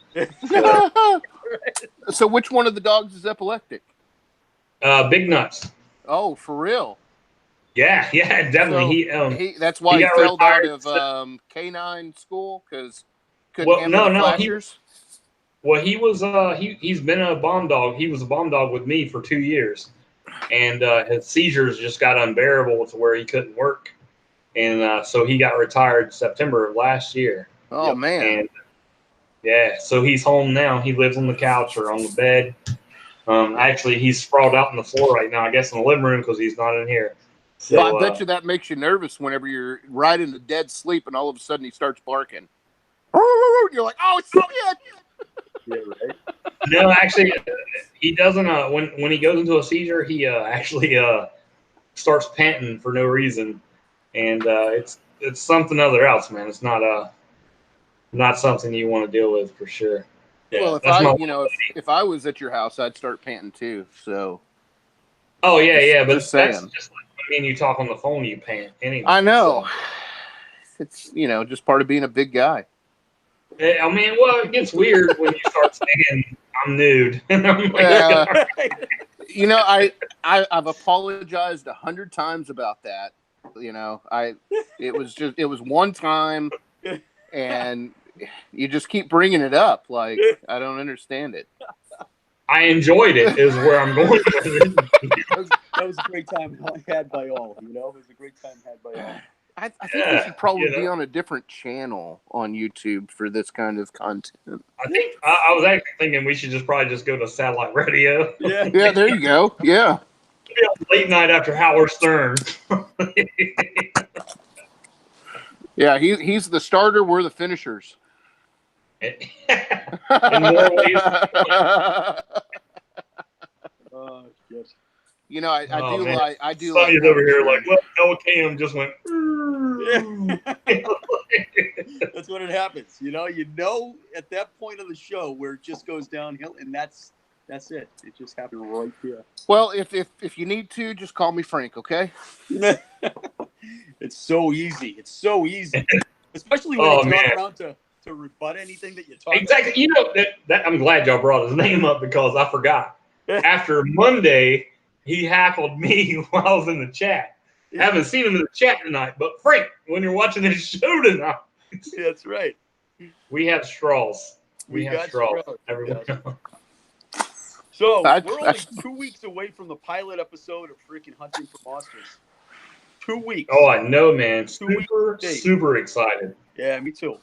So which one of the dogs is epileptic? Big Nuts. Oh, for real? Yeah, definitely. So that's why he failed out of canine school because couldn't handle the flashers? He was he's been a bomb dog. He was a bomb dog with me for 2 years. And his seizures just got unbearable to where he couldn't work. And so he got retired September of last year. Oh, man. And so he's home now. He lives on the couch or on the bed. Actually, he's sprawled out on the floor right now, I guess in the living room because he's not in here. So, Well, I bet you that makes you nervous whenever you're right in the dead sleep and all of a sudden he starts barking. You're like, oh shit! Yeah, right. no, actually, he doesn't. When he goes into a seizure, he actually starts panting for no reason, and it's something other else, man. It's not something you want to deal with for sure. Yeah, Well, that's my. if I was at your house, I'd start panting too. So. Oh yeah, but Just that's saying. just like when me and you talk on the phone, you pant anyway. I know. So. It's just part of being a big guy. I mean, well, it gets weird when you start saying I'm nude. And I'm like, I've apologized 100 times about that. It was one time, and you just keep bringing it up. Like, I don't understand it. I enjoyed it. Is where I'm going with it. That was a great time had by all. It was a great time had by all. I think we should probably be on a different channel on YouTube for this kind of content. I think I was actually thinking we should probably just go to satellite radio. Yeah. Yeah, there you go. Yeah. Late night after Howard Stern. Yeah, he's the starter. We're the finishers. In more ways. Oh shit. I do Sonny's like over here Stern. like, look, Noah Cam just went. That's what it happens. At that point of the show where it just goes downhill, and that's it. It just happened right there. Well, if you need to, just call me Frank, okay? It's so easy. It's so easy, especially when it's not around to rebut anything that you're talking Exactly. about. That I'm glad y'all brought his name up because I forgot. After Monday, he hackled me while I was in the chat. I haven't seen him in the chat tonight, but Frank, when you're watching this show tonight, that's right. We have straws. We have got straws. straws. Everyone. So we're only 2 weeks away from the pilot episode of freaking Hunting for Monsters. 2 weeks. Oh, I know, man. 2 weeks. Super excited. Yeah, me too.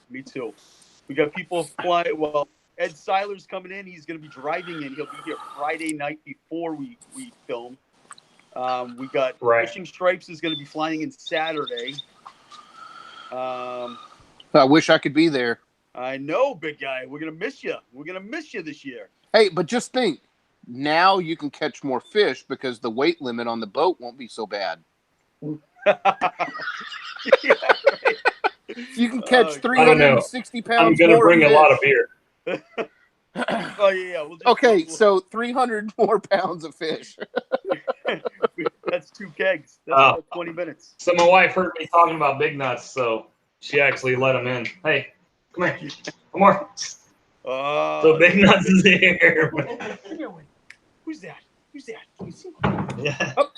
We got people flying. Well, Ed Seiler's coming in. He's going to be driving in. He'll be here Friday night before we film. We got Fishing Stripes is going to be flying in Saturday. I wish I could be there. I know, big guy. We're going to miss you. We're going to miss you this year. Hey, but just think. Now you can catch more fish because the weight limit on the boat won't be so bad. Yeah, right. You can catch 360 pounds. I'm going to bring a lot of beer. Oh, yeah. Okay, so 300 more pounds of fish. That's 2 kegs. That's about 20 minutes. So my wife heard me talking about big nuts, so she actually let him in. Hey, come here. Come more. So big nuts is here. Who's that? Can you see? Yeah. Oh.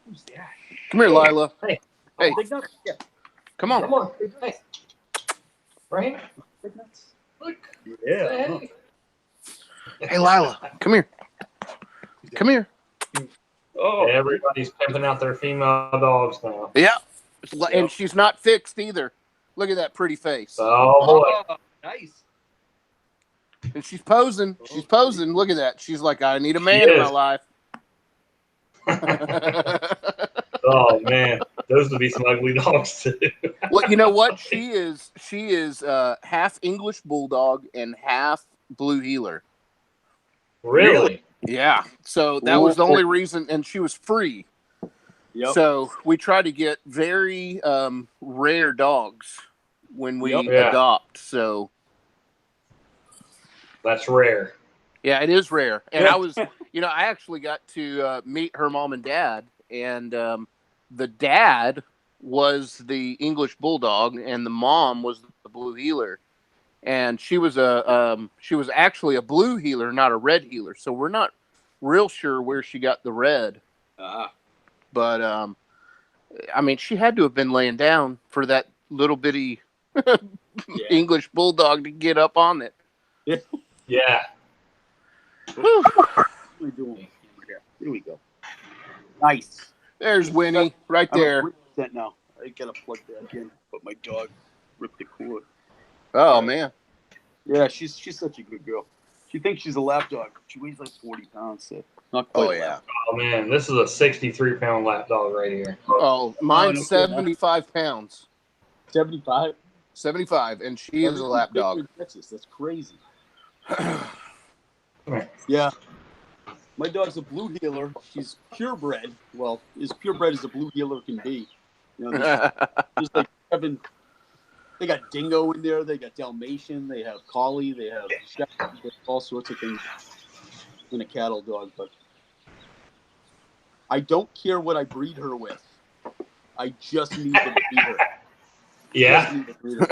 Who's that? Come here, Lila. Hey. Big nuts? Yeah. Come on. Come on. Hey. Right here. Big nuts. Look. Yeah. Hey, Lila. Come here. Come here. Oh. Everybody's pimping out their female dogs now. Yeah. And she's not fixed either. Look at that pretty face. Oh, boy. Nice. And she's posing. She's posing. Look at that. She's like, I need a man in my life. Oh, man. Those would be some ugly dogs, too. Well, you know what? She is half English Bulldog and half Blue Heeler. Really? Yeah. So that was the only reason. And she was free. Yep. So we try to get very rare dogs when we adopt. So that's rare. Yeah, it is rare. And I was, I actually got to meet her mom and dad, and the dad was the English Bulldog, and the mom was the Blue Heeler, and she was actually a Blue Heeler, not a Red Heeler. So we're not real sure where she got the red. But I mean, she had to have been laying down for that little bitty English Bulldog to get up on it. Yeah. What are we doing? Here we go. Nice. There's Winnie right there. That now. I gotta plug that in, but my dog ripped the cord. Oh man. Yeah, she's such a good girl. She thinks she's a lap dog. She weighs like 40 pounds. So not quite. Oh yeah. Oh man, this is a 63-pound lap dog right here. Oh, mine's no kidding, huh? 75 pounds. 75. 75, and she is a lap dog. In Texas. That's crazy. Come here. Yeah. My dog's a blue heeler. She's purebred. Well, as purebred as a blue heeler can be. You know, there's like 7. They got dingo in there. They got Dalmatian. They have collie. They have shepherd. They have all sorts of things in a cattle dog. But I don't care what I breed her with. I just need to breed her. Yeah.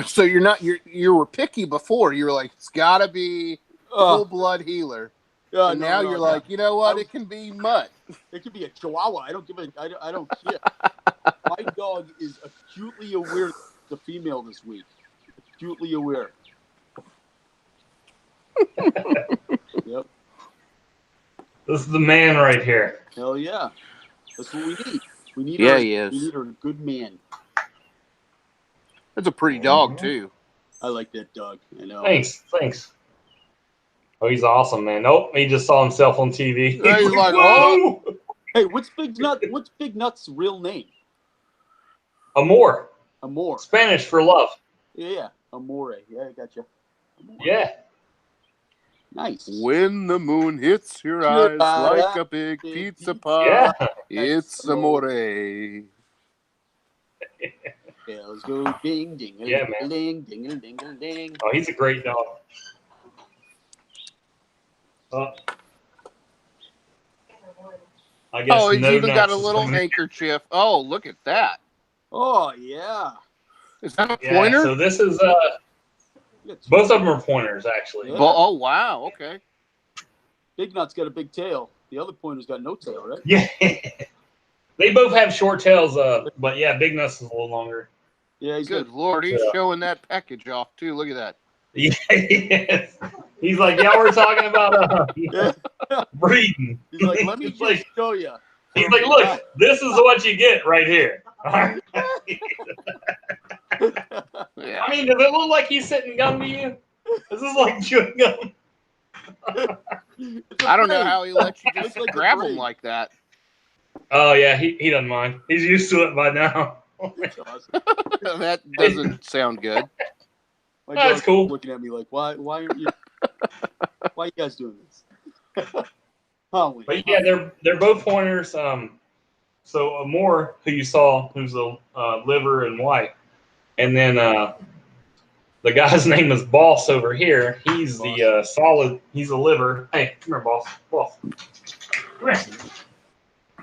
So you were picky before. You were like, it's got to be full blood healer. And now you're like, you know what? It can be mutt. It could be a Chihuahua. I don't give a. I don't care. My dog is acutely aware of the female this week. Acutely aware. Yep. This is the man right here. Hell yeah. That's what we need. We need. Yeah, her, he is. We need her a good man. That's a pretty dog too. I like that dog. I know. Thanks. Oh, he's awesome, man. Nope, he just saw himself on TV. Yeah, he's like, whoa! Hey, what's Big Nut's real name? Amor. Amor. Spanish for love. Yeah, Amore. Yeah, I gotcha. Amore. Yeah. Nice. When the moon hits your eyes like a big pizza pie, Yeah. it's amore. Bells go ding, ding, Yeah, man. ding, ding, ding, ding, ding. Oh, he's a great dog. I guess Oh, he's no even got a nuts is little coming. handkerchief. Oh, look at that. Oh yeah. Is that a Yeah, pointer? so this is both of them are pointers actually. Yeah. Oh, wow. Okay. Big Nut's got a big tail. The other pointer's got no tail, right? Yeah. They both have short tails, but yeah, Big Nuts is a little longer. Yeah, he's Good good. Lord, he's Yeah. showing that package off too. Look at that. Yeah, yes. He's like, yeah, we're talking about Yeah. breeding. He's like, let me He's just like, show you. he's like, look, this is what you get right here. Yeah. I mean, does it look like he's sitting gum to you? This is like chewing gum. I don't know how he lets you just Looks like a grab braid. him like that. Oh yeah, he doesn't mind. He's used to it by now. That's awesome. That doesn't sound good. My Oh, it's dog's cool. looking at me like, why aren't you? Why are you guys doing this? Holy. But yeah, they're both pointers. So Amor, who you saw, who's a liver and white, and then the guy's name is Boss over here. He's the solid. He's a liver. Hey, come here, Boss. Boss, come here.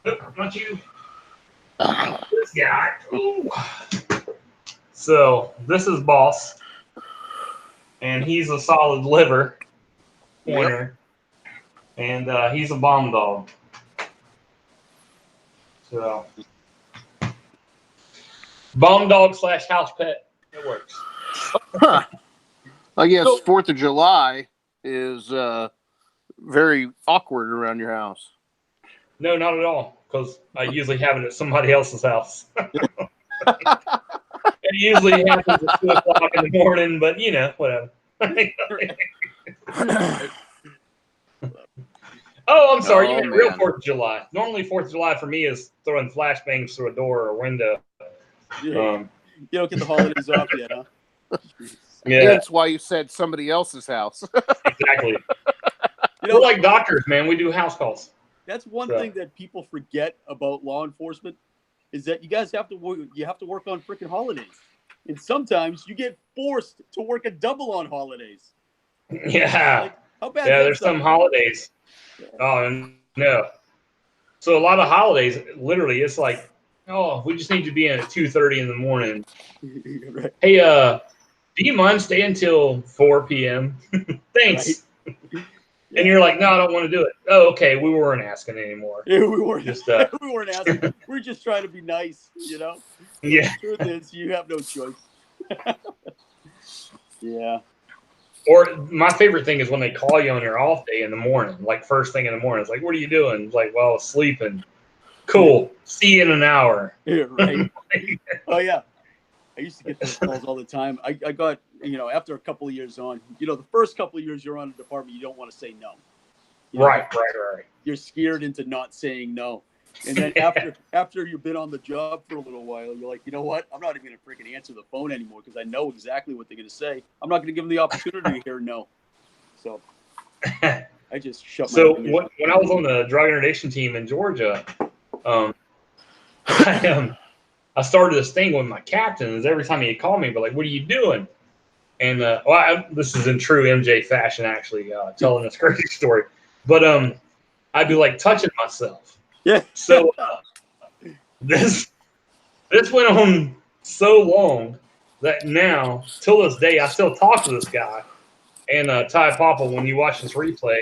Nope, not you. This guy. Ooh. So this is Boss, and he's a solid liver pointer, and he's a bomb dog. So bomb dog / house pet. It works. Huh. I guess So- 4th of July is very awkward around your house. No, not at all, because I usually have it at somebody else's house. It usually happens at 2 o'clock in the morning, but you know, whatever. Oh, I'm sorry. Oh, You meant real man. 4th of July. Normally, 4th of July for me is throwing flashbangs through a door or a window. You don't get the holidays off yet, huh? Yeah, That's why you said somebody else's house. exactly. You We're know, like doctors, man. We do house calls. that's one So- thing that people forget about law enforcement is that you guys have to work. You have to work on freaking holidays, and sometimes you get forced to work a double on holidays. Yeah. Like, how bad? Yeah, there's some holidays. Oh, no. So a lot of holidays, literally, it's like, oh, we just need to be in at 2:30 in the morning. Right. Hey, do you mind staying till 4 p.m.? Thanks. And you're like, no, I don't want to do it. Oh, okay. We weren't asking anymore. Yeah, we weren't. Just, we weren't asking. We're just trying to be nice, you know. yeah. The truth is, you have no choice. Yeah. Or my favorite thing is when they call you on your off day in the morning, like first thing in the morning. It's like, what are you doing? It's like, well, sleeping. Cool. See you in an hour. Yeah, right. Oh yeah. I used to get those calls all the time. I got after a couple of years on, the first couple of years you're on a department, you don't want to say no. Right. You're scared into not saying no. And then after you've been on the job for a little while, you're like, you know what? I'm not even going to freaking answer the phone anymore because I know exactly what they're going to say. I'm not going to give them the opportunity to hear no. So I just shut my So fingers up. when I was on the drug interdiction team in Georgia, I started this thing with my captain. Is every time he'd call me, but like, what are you doing? And this is in true MJ fashion, actually, telling this crazy story. But I'd be like touching myself. Yeah. So this went on so long that now, till this day, I still talk to this guy. And Ty Papa, when you watch this replay,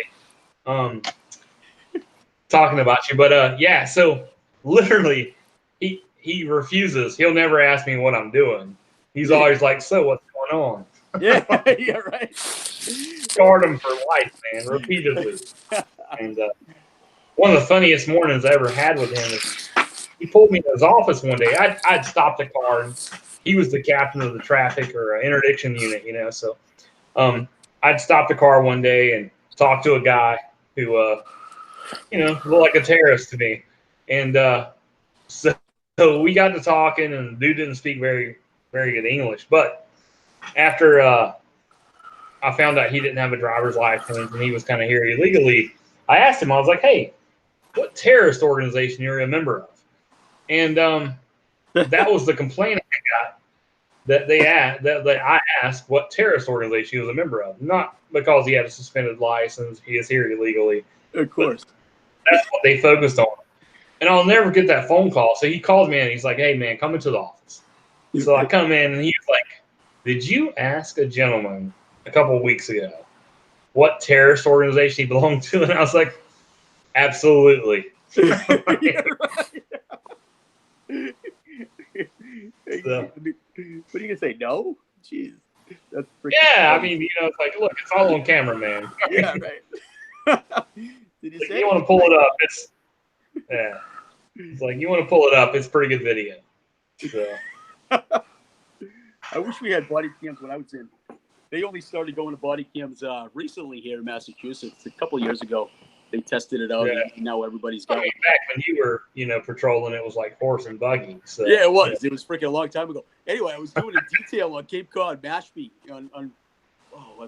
talking about you. But yeah, so literally, he refuses. He'll never ask me what I'm doing. He's always like, "So what's going on?" Yeah, yeah, right. Scarred him for life, man, repeatedly. And one of the funniest mornings I ever had with him is he pulled me to his office one day. I'd stopped a car, and he was the captain of the traffic or interdiction unit, So I'd stopped a car one day and talked to a guy who, looked like a terrorist to me. And so we got to talking, and the dude didn't speak very, very good English. But after I found out he didn't have a driver's license and he was kind of here illegally, I asked him, I was like, hey, what terrorist organization you're a member of? And that was the complaint I got, that I asked what terrorist organization he was a member of. Not because he had a suspended license, he is here illegally. Of course. That's what they focused on. And I'll never get that phone call. So he calls me in and he's like, hey, man, come into the office. So I come in and he's like, did you ask a gentleman a couple of weeks ago what terrorist organization he belonged to? And I was like, absolutely. Yeah, right. So, what are you gonna say? No? Jeez. That's yeah, funny. I mean, it's like, look, it's all on camera, man. Yeah, right. Did you say you want to pull it up? It's like, you want to pull it up? It's pretty good video. So. I wish we had body cams when I was in. They only started going to body cams recently here in Massachusetts. A couple of years ago, they tested it out, and now everybody's got. I mean, back when you were, patrolling, it was like horse and buggy. So yeah, it was. It was freaking a long time ago. Anyway, I was doing a detail on Cape Cod, Mashpee, I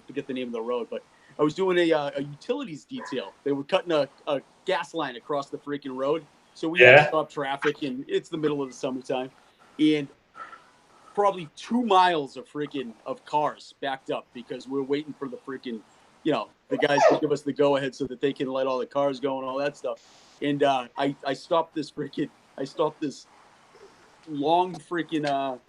forget the name of the road, but I was doing a utilities detail. They were cutting a gas line across the freaking road, so we had to stop traffic, and it's the middle of the summertime, and probably 2 miles of cars backed up because we're waiting for the freaking, the guys to give us the go ahead so that they can let all the cars go and all that stuff. And I stopped this long freaking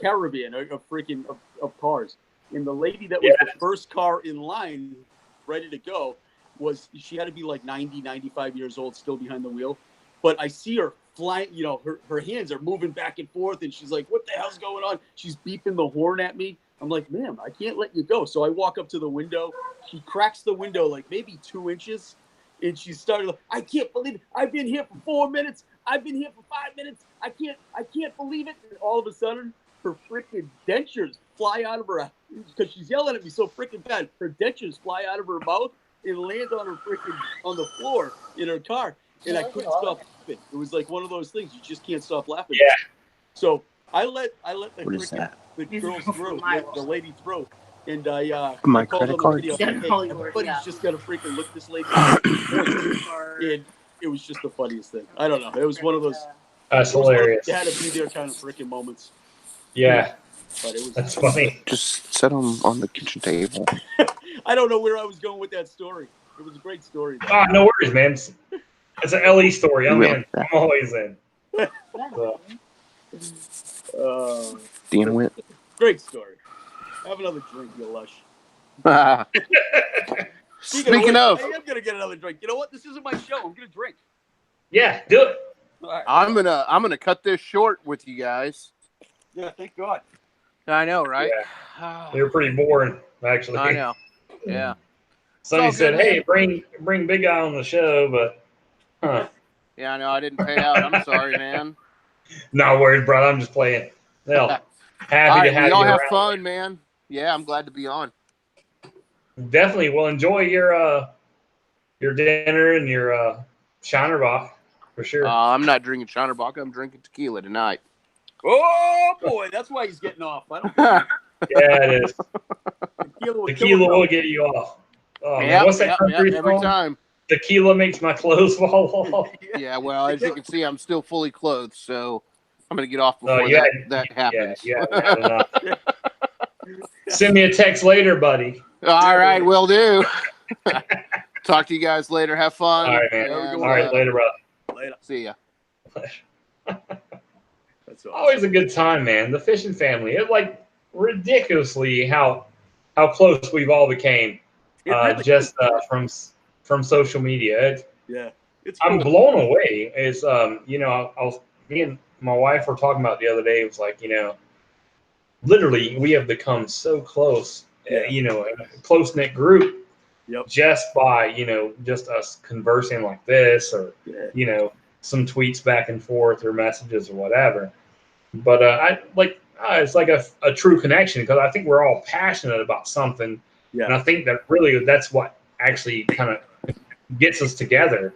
caravan of cars. And the lady that was the first car in line, ready to go, she had to be like 90, 95 years old, still behind the wheel. But I see her flying, her hands are moving back and forth, and she's like, what the hell's going on? She's beeping the horn at me. I'm like, ma'am, I can't let you go. So I walk up to the window. She cracks the window like maybe 2 inches, and she started like, I can't believe it. I've been here for 4 minutes. I've been here for 5 minutes. I can't believe it. And all of a sudden, her freaking dentures fly out of her, because she's yelling at me so freaking bad. Her dentures fly out of her mouth and land on the floor in her car. And I couldn't stop laughing. It was like one of those things you just can't stop laughing. Yeah. So I let the girls through, the lady through, and I called on the video. Hey, everybody's just gonna freaking look this lady in the face. And it was just the funniest thing. I don't know. It was one of those. That's hilarious. They had to be there kind of freaking moments. Yeah. But it was. That's funny. Just set them on the kitchen table. I don't know where I was going with that story. It was a great story. Oh, no worries, man. It's an LE story. I'm in. I'm always in. Dean went. Great story. Have another drink, you lush. Speaking of, I am gonna get another drink. You know what? This isn't my show. I'm gonna drink. Yeah, do it. All right. I'm gonna cut this short with you guys. Yeah, thank God. I know, right? Yeah. They're pretty boring, actually. I know. Yeah. Sonny said, "Hey, bring Big Guy on the show," but Yeah, I know. I didn't pay out. I'm sorry, man. No worries, bro. I'm just playing. Hell, Happy All to right, have y'all you have around. fun, man. Yeah, I'm glad to be on. Definitely. Well, enjoy your dinner and your Shinerbach for sure. I'm not drinking Shinerbach. I'm drinking tequila tonight. Oh boy, that's why he's getting off. I don't Yeah, it is. tequila will kill Tequila him, will though. get you off. Oh man, Yep, what's that yep, country every song? time. Tequila makes my clothes fall off. Yeah, well, as you can see, I'm still fully clothed, so I'm going to get off Oh, before that happens. you haven't had enough. Send me a text later, buddy. All right, will do. Talk to you guys later. Have fun. All right, man. And, All right, later, brother. Later. See ya. That's awesome. Always a good time, man. The fishing family. It like ridiculously how close we've all became It really just is. from social media. Yeah, it's I'm cool. blown away. Is you know, I was me and my wife were talking about the other day. It was like, you know, literally we have become so close. Yeah. You know, a close knit group Yep. just by, you know, just us conversing like this, or Yeah. you know, some tweets back and forth or messages or whatever. But I like it's like a true connection, because I think we're all passionate about something, Yeah. and I think that really that's what actually kind of gets us together.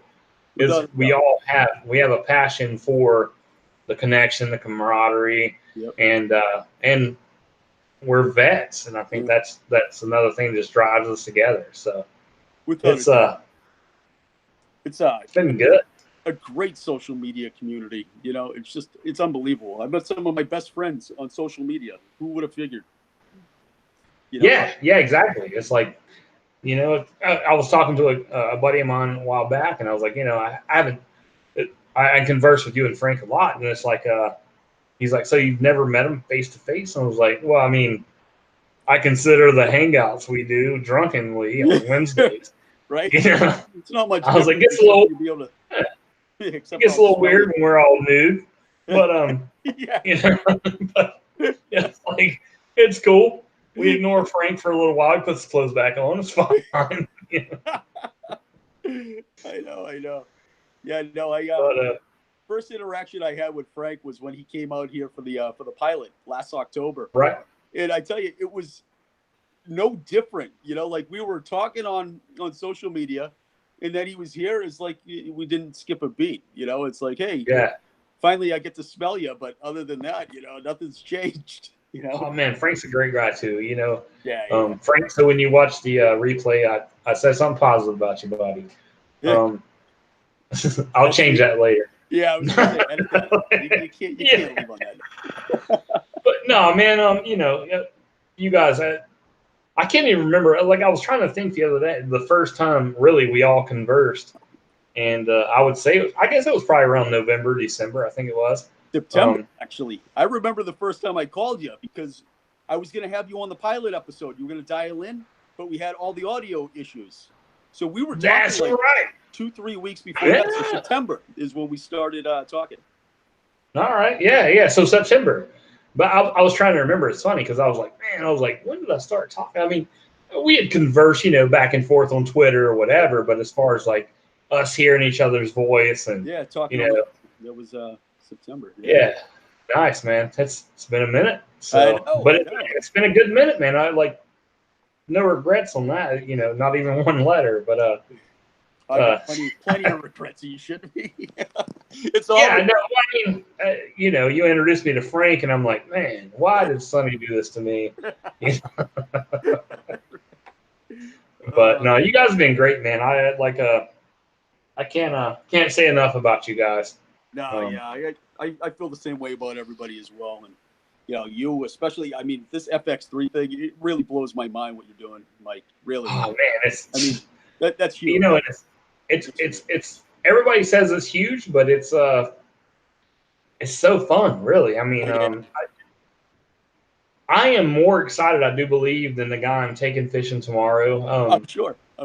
Is we have a passion for the connection, the camaraderie, Yep. and we're vets, and I think that's another thing that just drives us together. So it's been good. A great social media community. You know, it's unbelievable. I met some of my best friends on social media. Who would have figured? You know, Yeah, exactly. It's like, you know, I was talking to a buddy of mine a while back, and I was like, you know, I haven't, I converse with you and Frank a lot, and it's like, he's like, so you've never met him face to face? And I was like, well, I mean, I consider the hangouts we do drunkenly on Wednesdays, right? You know? It's not much. I was like, different it's a little, to be able to. it gets a little weird when we're all nude, but Yeah. you know, but yeah, it's like it's cool. We ignore Frank for a little while. He puts his clothes back on. It's fine. You know? I know. Yeah, no, But first interaction I had with Frank was when he came out here for the pilot last October. right. And I tell you, it was no different. You know, like we were talking on social media, and then he was here. It's like we didn't skip a beat. You know, it's like, hey, Yeah. finally I get to smell you. But other than that, you know, nothing's changed. You know. Oh man, Frank's a great guy too. You know, Yeah. Frank. So when you watch the replay, I said something positive about you, buddy. I'll change that later. Yeah, I was gonna say, edit that. You can't leave on that. But no, man. You know, you guys. I can't even remember. Like I was trying to think the other day, the first time really we all conversed, and I would say, I guess it was probably around November, December. I think it was. September, actually. I remember the first time I called you because I was going to have you on the pilot episode. You were going to dial in, but we had all the audio issues. So we were talking That's like right. 2-3 weeks before that. So September is when we started talking. All right. Yeah. So September. But I was trying to remember. It's funny because I was like, man, when did I start talking? I mean, we had conversed, you know, back and forth on Twitter or whatever. But as far as like us hearing each other's voice and, talking, you know, that was September. Yeah. Nice, man. It's been a minute. So, but it's been a good minute, man. I like no regrets on that. You know, not even one letter. But I got plenty of regrets. You shouldn't be. It's all. Yeah, no. I mean, you know, you introduced me to Frank, and I'm like, man, why did Sonny do this to me? You know? But no, you guys have been great, man. I can't say enough about you guys. No, I feel the same way about everybody as well, and you know, you especially. I mean, this FX3 thing, it really blows my mind what you're doing, Mike. Really. Oh man, that's huge. You know, it's everybody says it's huge, but it's so fun, really. I mean, I am more excited, I do believe, than the guy I'm taking fishing tomorrow. I'm sure. I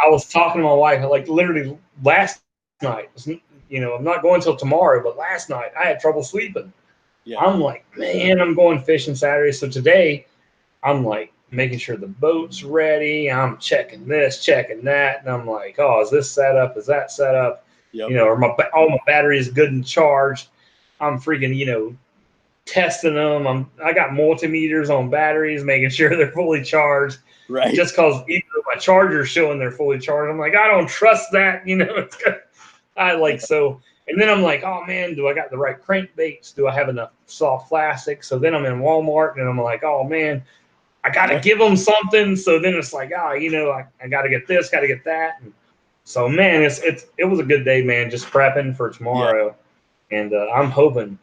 was talking to my wife, like literally last night. You know, I'm not going till tomorrow, but last night I had trouble sleeping. Yeah. I'm like, man, I'm going fishing Saturday. So today, I'm like making sure the boat's ready. I'm checking this, checking that, and I'm like, oh, is this set up? Is that set up? Yep. You know, are all my batteries good and charged? I'm freaking, you know, testing them. I got multimeters on batteries, making sure they're fully charged. Right. Just because either my charger's showing they're fully charged, I'm like, I don't trust that. You know, it's good. I like so. And then I'm like, oh man, do I got the right crankbaits? Do I have enough soft plastic? So then I'm in Walmart and I'm like, oh man, I got to give them something. So then it's like, you know, I got to get this, got to get that. And so man, it was a good day, man. Just prepping for tomorrow, and I'm hoping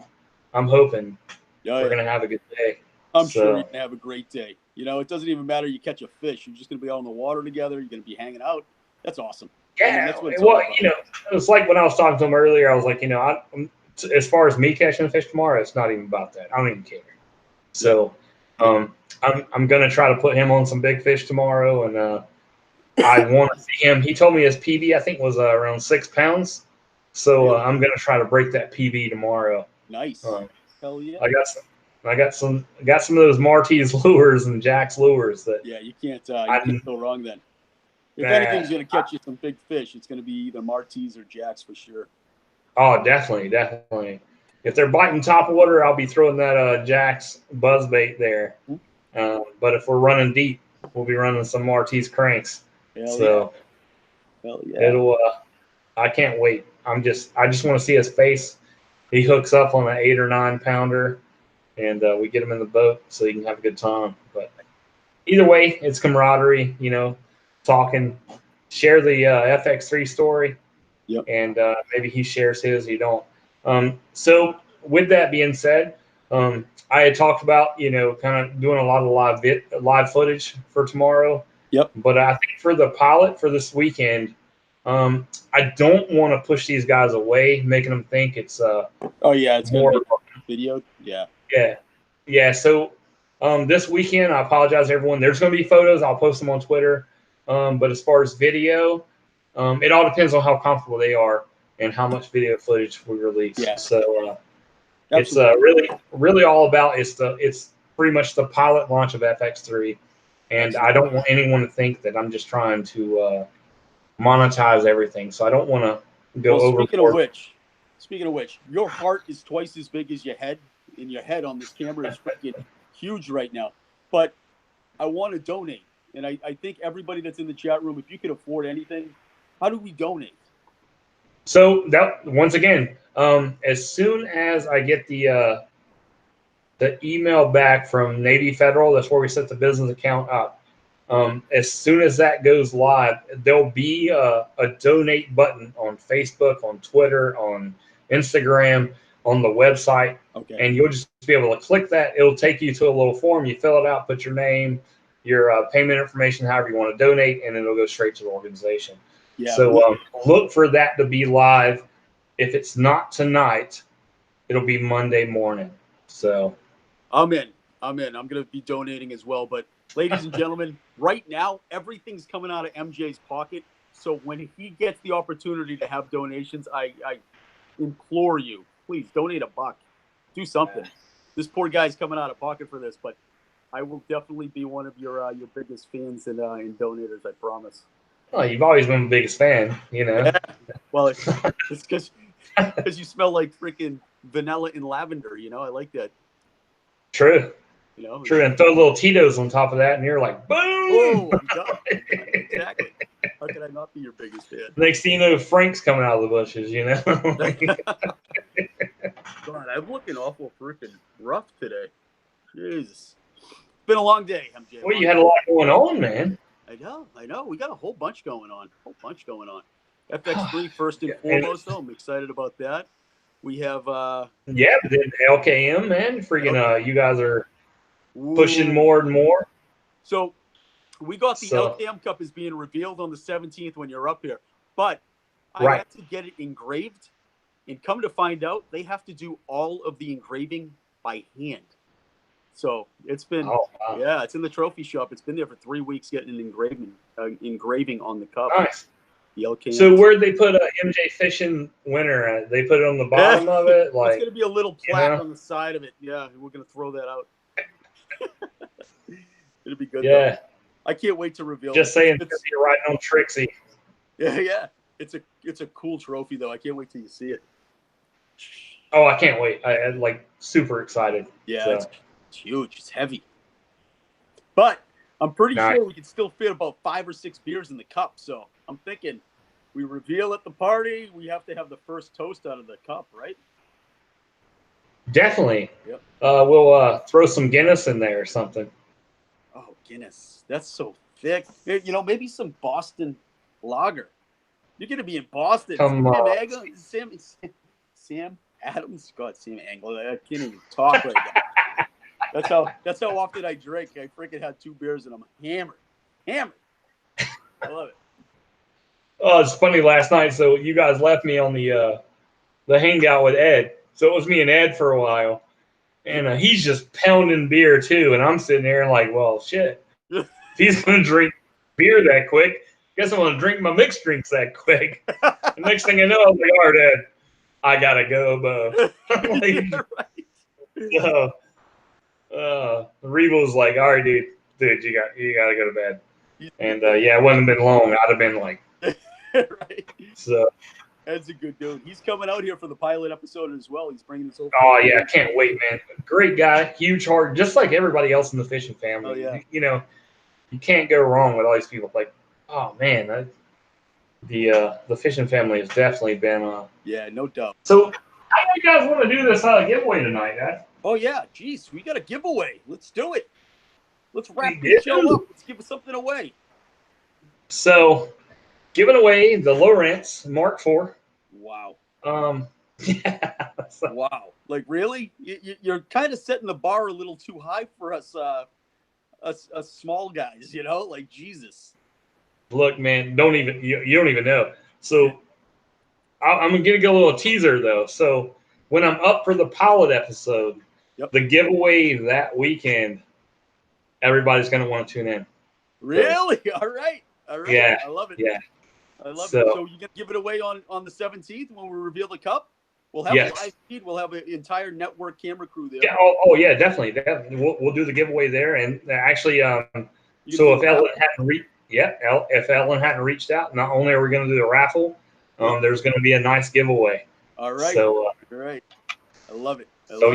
we're gonna have a good day. I'm sure you're gonna have a great day. You know, it doesn't even matter you catch a fish. You're just gonna be out on the water together. You're gonna be hanging out. That's awesome. Yeah, I mean, that's what it's well, all about. you know, it was like when I was talking to him earlier. I was like, you know, as far as me catching a fish tomorrow, it's not even about that. I don't even care. So, I'm gonna try to put him on some big fish tomorrow, and I want to see him. He told me his PB I think was around 6 pounds. So I'm gonna try to break that PB tomorrow. Nice. Hell yeah. I got some of those Marty's lures and Jack's lures that. Yeah, you can't go wrong then. If anything's going to catch you some big fish, it's going to be either Marty's or Jack's for sure. Oh, definitely. If they're biting top water, I'll be throwing that Jack's buzzbait there. But if we're running deep, we'll be running some Marty's cranks. Hell yeah. It'll. I can't wait. I just want to see his face. He hooks up on an 8 or 9 pounder, and we get him in the boat so he can have a good time. But either way, it's camaraderie. You know. Talking, share the FX3 story, and maybe he shares his. You don't. So with that being said, I had talked about kind of doing a lot of live footage for tomorrow. Yep. But I think for the pilot for this weekend, I don't want to push these guys away, making them think it's it's more video. Yeah. So this weekend, I apologize to everyone. There's going to be photos. I'll post them on Twitter. But as far as video, it all depends on how comfortable they are and how much video footage we release. Yeah. So it's really all about it's pretty much the pilot launch of FX3, and I don't want anyone to think that I'm just trying to monetize everything. So I don't want to go over. Speaking of which, your heart is twice as big as your head, and your head on this camera is freaking huge right now. But I want to donate. And I think everybody that's in the chat room, if you can afford anything, how do we donate? So that once again, as soon as I get the email back from Navy Federal, that's where we set the business account up. As soon as that goes live, there'll be a donate button on Facebook, on Twitter, on Instagram, on the website, and you'll just be able to click that. It'll take you to a little form. You fill it out, put your name, your payment information, however you want to donate, and it'll go straight to the organization. Yeah. So look for that to be live. If it's not tonight, it'll be Monday morning. So I'm in. I'm going to be donating as well. But ladies and gentlemen, right now, everything's coming out of MJ's pocket. So when he gets the opportunity to have donations, I implore you, please donate $1. Do something. This poor guy's coming out of pocket for this, but I will definitely be one of your biggest fans and donators, I promise. Well, you've always been the biggest fan, you know. Yeah. Well, it's because you smell like freaking vanilla and lavender, you know. I like that. True. You know. True, and throw little Tito's on top of that, and you're like, boom! Oh, exactly. How could I not be your biggest fan? Next thing you know, Frank's coming out of the bushes, you know. God, I'm looking awful freaking rough today. Jesus. It's been a long day, MJ. Well, you had a lot going on, man. I know. We got a whole bunch going on. FX3 first and foremost, though. I'm excited about that. We have yeah, but then LKM, man, freaking you guys are pushing more and more. So we got the LKM Cup is being revealed on the 17th when you're up here. But I had to get it engraved, and come to find out, they have to do all of the engraving by hand. So it's been, it's in the trophy shop. It's been there for 3 weeks getting an engraving on the cup. Nice. The LKM. So where'd they put MJ Fishing winner at? They put it on the bottom of it? Like, it's going to be a little plaque on the side of it. Yeah, we're going to throw that out. It'll be good. Yeah. Though. I can't wait to reveal Just saying, you're riding on Trixie. Yeah. It's a cool trophy, though. I can't wait till you see it. Oh, I can't wait. I'm like super excited. Yeah, So, it's huge. It's heavy. But I'm pretty Nice. sure we can still fit about 5 or 6 beers in the cup. So I'm thinking we reveal at the party. We have to have the first toast out of the cup, right? definitely. Yep. We'll throw some Guinness in there or something. Oh, Guinness. That's so thick. You know, maybe some Boston lager. You're going to be in Boston. Come Sam, on. Sam Adams. God, Sam Anglo. I can't even talk right now. That's how often I drink. I freaking had 2 beers and I'm hammered. I love it. Oh, it's funny last night. So you guys left me on the hangout with Ed. So it was me and Ed for a while, and he's just pounding beer too, and I'm sitting there and like, well, shit. If he's gonna drink beer that quick, guess I'm gonna drink my mixed drinks that quick. The next thing I know, I was like, all right, Ed, I gotta go, but like, Yeah, right. Reba was like, all right, dude, you gotta go to bed. And yeah, it wouldn't have been long. I'd have been like, Right. so. Ed's a good dude. He's coming out here for the pilot episode as well. He's bringing his whole. Oh yeah, I can't wait, man. Great guy, huge heart, just like everybody else in the fishing family. Oh, yeah. You know, you can't go wrong with all these people. Like, oh man, the fishing family has definitely been. Yeah, no doubt. So, how do you guys want to do this giveaway tonight, guys? Oh yeah, geez, we got a giveaway. Let's do it. Let's wrap We the show do. up. Let's give us something away. So, giving away the Lowrance Mark IV. Wow. Yeah. So, Wow. Like really? You're kind of setting the bar a little too high for us small guys, you know? Like Jesus. look, man, you don't even know. So, I'm gonna give you a little teaser though. So, when I'm up for the pilot episode, Yep. the giveaway that weekend, everybody's gonna want to tune in. Really? All right. Yeah. I love it. Yeah. I love So- it. So you gonna give it away on the 17th when we reveal the cup? We'll have Yes. a live feed. We'll have an entire network camera crew there. Yeah. Oh yeah, definitely. We'll do the giveaway there, and actually, You so can if do a Ellen raffle? if Ellen hadn't reached out, not only are we going to do the raffle, there's going to be a nice giveaway. All right. So All right. I love it.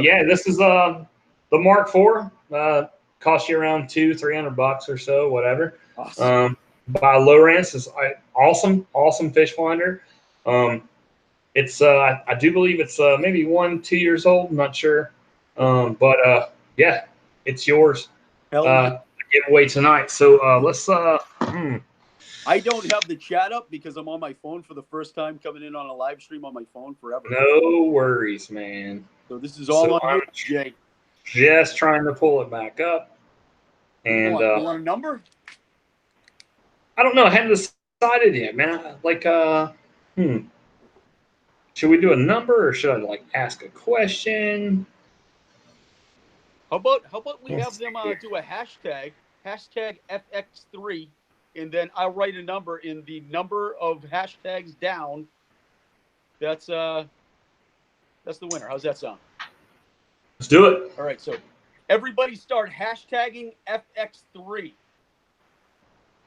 yeah, this is the Mark IV. Costs you around $200-$300 or so, whatever. Awesome. By Lowrance, is awesome fish finder. It's I do believe it's maybe 1-2 years old. I'm not sure, but yeah, it's yours. Hell yeah. Giveaway tonight. So let's I don't have the chat up because I'm on my phone for the first time coming in on a live stream on my phone forever. no worries, man. So this is all So on you, I'm Jay. just trying to pull it back up, and You want a number? I don't know. I haven't decided yet, man. Like should we do a number or should I like ask a question? How about we Let's have them see. do a hashtag FX3, and then I'll write a number in the number of hashtags down. That's the winner. How's that sound? Let's do it. All right, so everybody start hashtagging FX3.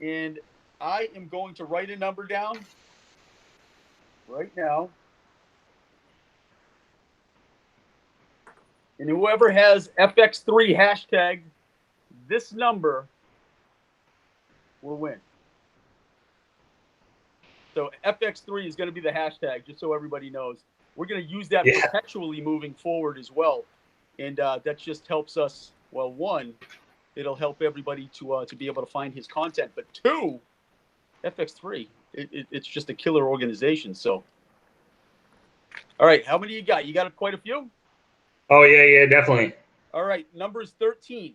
And I am going to write a number down right now. And whoever has FX3 hashtag this number will win. So FX3 is going to be the hashtag, just so everybody knows. We're going to use that perpetually moving forward as well. And that just helps us. Well, one, it'll help everybody to be able to find his content. But two, FX3, it's just a killer organization. So, all right, how many you got? You got quite a few? Oh yeah, definitely. All right, number is 13.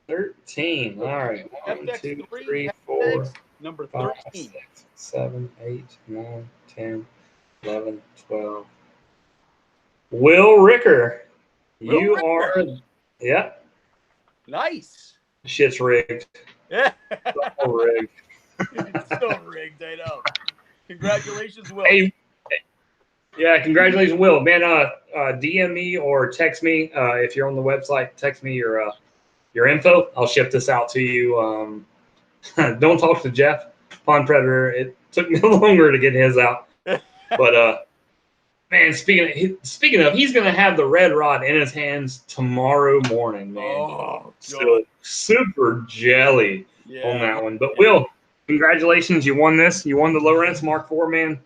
13. All right. 1, 2, 3, 4, hashtags, number 5, 13. 6, 7, 8, 9, 10, 11, 12. Will Ricker. You Ricker. are. Yeah. Nice. Shit's rigged. Yeah. All rigged. It's so rigged, I know. Congratulations, Will. Hey. Yeah, congratulations, Will. Man, DM me or text me if you're on the website. Text me your info. I'll ship this out to you. Don't talk to Jeff, Pond Predator. It took me longer to get his out, but Man, speaking of, he's gonna have the red rod in his hands tomorrow morning, man. Oh, So God. super jelly on Yeah. that one. But Will, congratulations, you won this. You won the Lowrance Mark IV, man.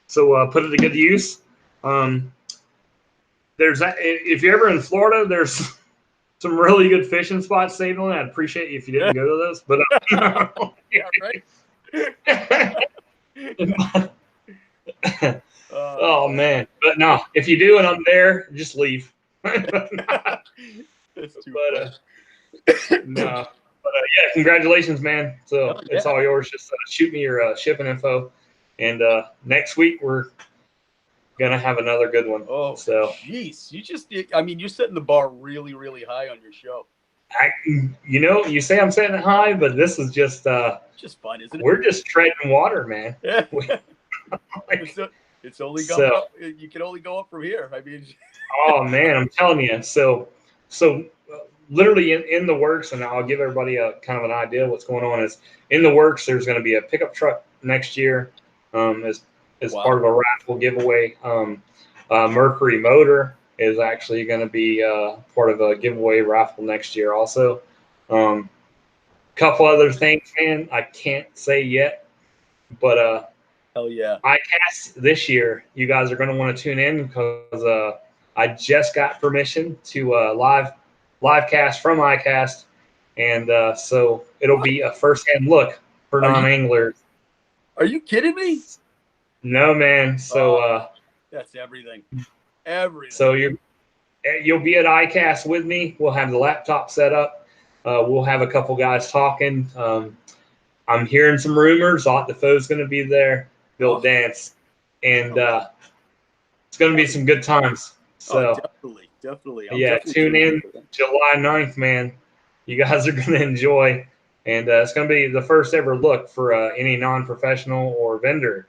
So put it to good use. There's that. If you're ever in Florida, there's some really good fishing spots, Sable. I'd appreciate you if you didn't go to those. But Yeah, right. oh man, but no, if you do and I'm there, just leave. That's too funny. No, but yeah, congratulations, man. So Hell it's yeah. all yours. Just shoot me your shipping info, and next week we're gonna have another good one. Oh, so jeez, you're setting the bar really, really high on your show. You say I'm setting it high, but this is just fun, isn't it? we're just treading water, man. Yeah. It's only going up. You can only go up from here. I mean, oh man, I'm telling you. So literally in the works, and I'll give everybody a kind of an idea of what's going on. Is in the works. There's going to be a pickup truck next year, as part of a raffle giveaway. Mercury Motor is actually going to be part of a giveaway raffle next year also. Couple other things, man, I can't say yet, but hell yeah. iCast this year, you guys are going to want to tune in because I just got permission to live cast from iCast, and so it'll be a first-hand look for non-anglers. Are you kidding me? No, man. So that's everything. So you'll be at iCast with me. We'll have the laptop set up. We'll have a couple guys talking. I'm hearing some rumors. Ott Defoe's going to be there. Bill Dance, and it's going to be some good times. So definitely. Tune in July 9th, man. You guys are going to enjoy, and it's going to be the first ever look for any non-professional or vendor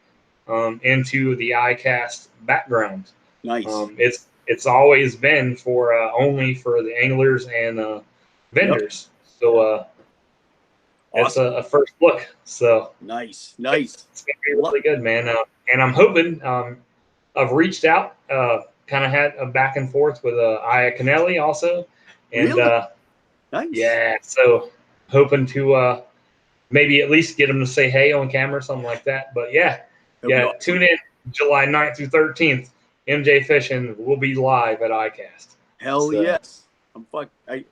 into the iCast background. Nice. It's always been for only for the anglers and vendors. Yep. So it's a first look. So nice. It's gonna be really good, man. And I'm hoping I've reached out, kind of had a back and forth with Aya Canelli also, and really? Nice. Yeah. So hoping to maybe at least get them to say hey on camera, something like that. But awesome. Tune in July 9th through 13th. MJ Fishing will be live at iCast. Hell yes. I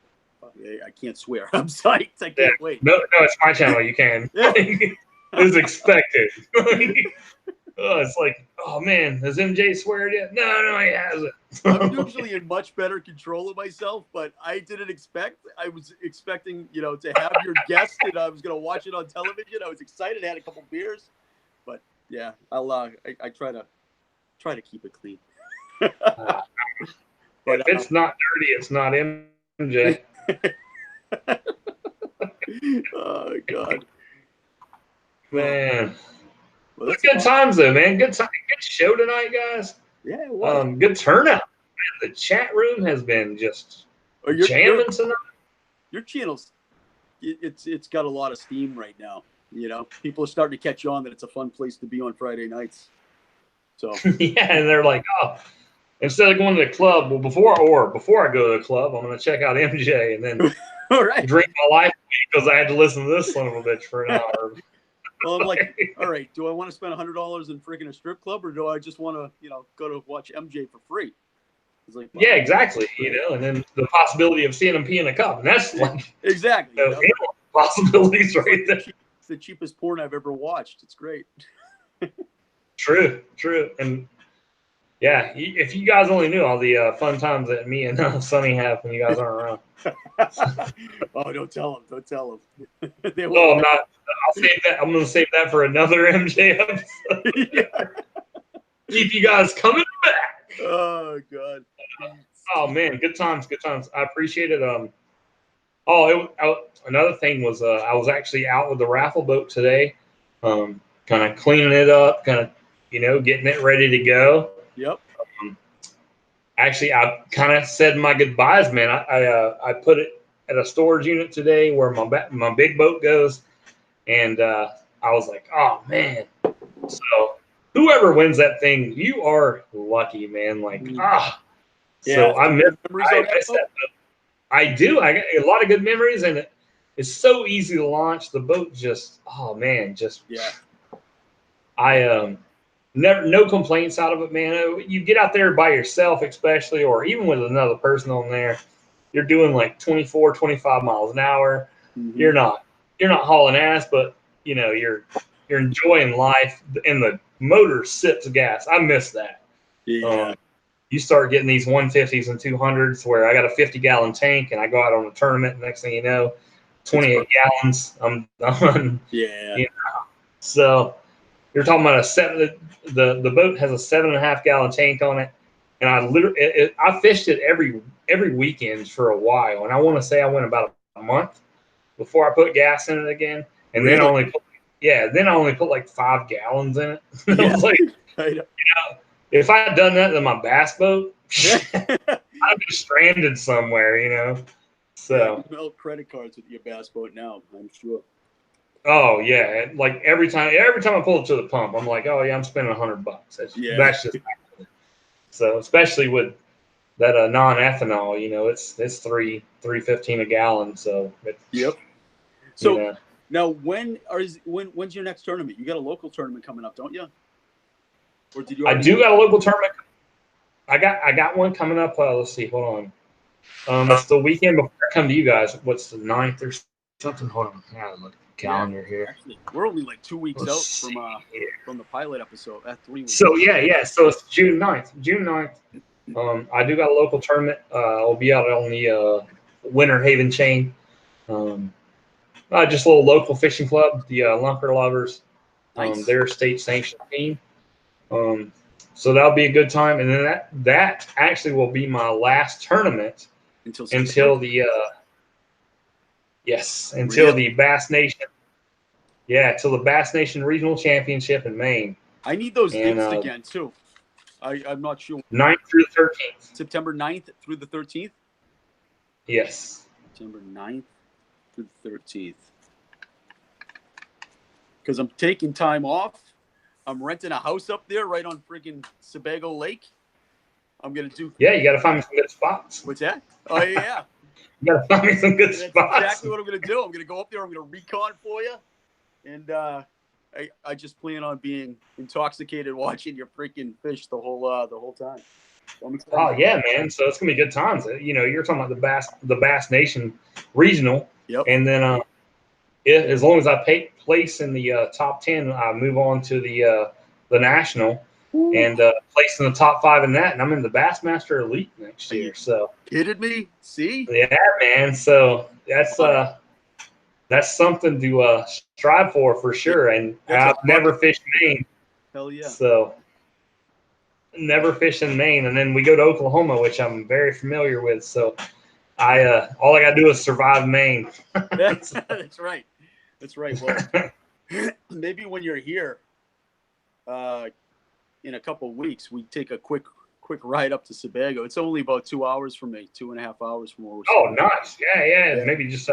can't swear. I'm psyched. I can't wait. No, it's my channel. You can. It's expected. It's like, oh man, has MJ sweared yet? No, he hasn't. I'm usually in much better control of myself, but I didn't expect. I was expecting, to have your guest, and I was going to watch it on television. I was excited. I had a couple beers, but yeah, I'll. I try to keep it clean. But if it's not dirty, it's not MJ. Oh God, man. Well, good times though, man. Good show tonight, guys. Yeah, it was. Good turnout. Man, the chat room has been just jamming tonight. Your channel's it's got a lot of steam right now. People are starting to catch on that it's a fun place to be on Friday nights. So yeah, and they're like, oh, instead of going to the club, well, before I go to the club, I'm going to check out MJ and then drink my life because I had to listen to this son of a bitch for an hour. Well, I'm like, all right, do I want to spend $100 in freaking a strip club, or do I just want to, go to watch MJ for free? It's like, yeah, exactly. And then the possibility of seeing him pee in a cup, and that's like exactly possibilities right there. It's the cheapest porn I've ever watched. It's great. True, and yeah, if you guys only knew all the fun times that me and Sonny have when you guys aren't around. Oh, don't tell them. No, I'm not. I'll save that. I'm going to save that for another MJ episode. Yeah. Keep you guys coming back. Oh God. Oh man, good times. I appreciate it. Another thing was I was actually out with the raffle boat today, kind of cleaning it up, kind of getting it ready to go. Yep. Actually, I kind of said my goodbyes, man. I put it at a storage unit today where my big boat goes, and I was like, oh man. So whoever wins that thing, you are lucky, man. Like, So I miss that. I do. I got a lot of good memories, and it's so easy to launch. The boat just, oh man, just I never no complaints out of it, man. You get out there by yourself, especially, or even with another person on there. You're doing like 24, 25 miles an hour. Mm-hmm. You're not hauling ass, but you're enjoying life, and the motor sips gas. I miss that. Yeah. You start getting these 150s and 200s where I got a 50-gallon tank and I go out on a tournament. And next thing you know, 28 gallons. I'm done. Yeah. So you're talking about the boat has a 7.5-gallon tank on it, and I fished it every weekend for a while, and I want to say I went about a month before I put gas in it again, and then I only put like 5 gallons in it. I was like, if I had done that in my bass boat, I'd be stranded somewhere, So you melt credit cards with your bass boat now, I'm sure. Oh yeah, like every time I pull it to the pump, I'm like, oh yeah, I'm spending $100. That's just so, especially with that non-ethanol, it's $3.15 a gallon. So So now, when's your next tournament? You got a local tournament coming up, don't you? Or did you? I do got a local tournament. I got one coming up. Let's see. Hold on. It's the weekend before I come to you guys. What's the 9th or something? Hold on. Yeah, look at the calendar here. Actually, we're only like 2 weeks out from the pilot episode. 3 weeks. So so it's June 9th. I do got a local tournament. I'll be out on the Winter Haven chain. Just a little local fishing club, the Lunker Lovers. Nice. They're a state sanctioned team. So that'll be a good time, and then that actually will be my last tournament until the the Bass Nation. Yeah, till the Bass Nation Regional Championship in Maine. I need those dates again too. I'm not sure. 9th through the 13th. September 9th through the 13th? Yes. September 9th through the 13th. Because I'm taking time off. I'm renting a house up there right on freaking Sebago Lake. I'm going to do... Yeah, you got to find me some good spots. What's that? Oh, yeah. You got to find me some good spots. That's exactly what I'm going to do. I'm going to go up there. I'm going to recon for you. And I just plan on being intoxicated watching your freaking fish the whole time. Oh yeah, man! So it's gonna be good times. You're talking about the Bass Nation Regional, and then as long as I place in the top 10, I move on to the National. Ooh. And place in the top 5 in that, and I'm in the Bassmaster Elite next year. So kidding me? See? Yeah, man. So that's something to strive for sure. And I've never fished Maine. Hell yeah. So never fished in Maine, and then we go to Oklahoma, which I'm very familiar with. So all I got to do is survive Maine. That's right. That's right. Well, maybe when you're here in a couple of weeks, we take a quick ride up to Sebago. It's only about 2 hours from me, 2.5 hours from where we're staying. Oh, nice. Yeah. Maybe just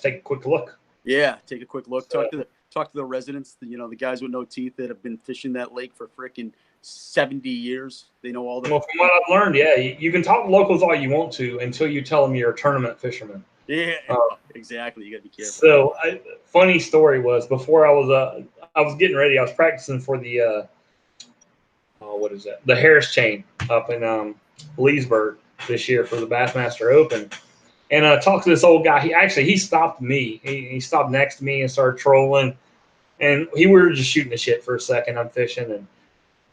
take a quick look. Yeah, take a quick look. Talk to the residents, the guys with no teeth that have been fishing that lake for freaking 70 years. They know all the. Well, from what I've learned, you can talk to locals all you want to until you tell them you're a tournament fisherman. Yeah, exactly. You got to be careful. So, funny story was before I was getting ready. I was practicing for the what is that? The Harris chain up in Leesburg this year for the Bassmaster Open. And I talked to this old guy. He stopped me. He stopped next to me and started trolling. And we were just shooting the shit for a second. I'm fishing.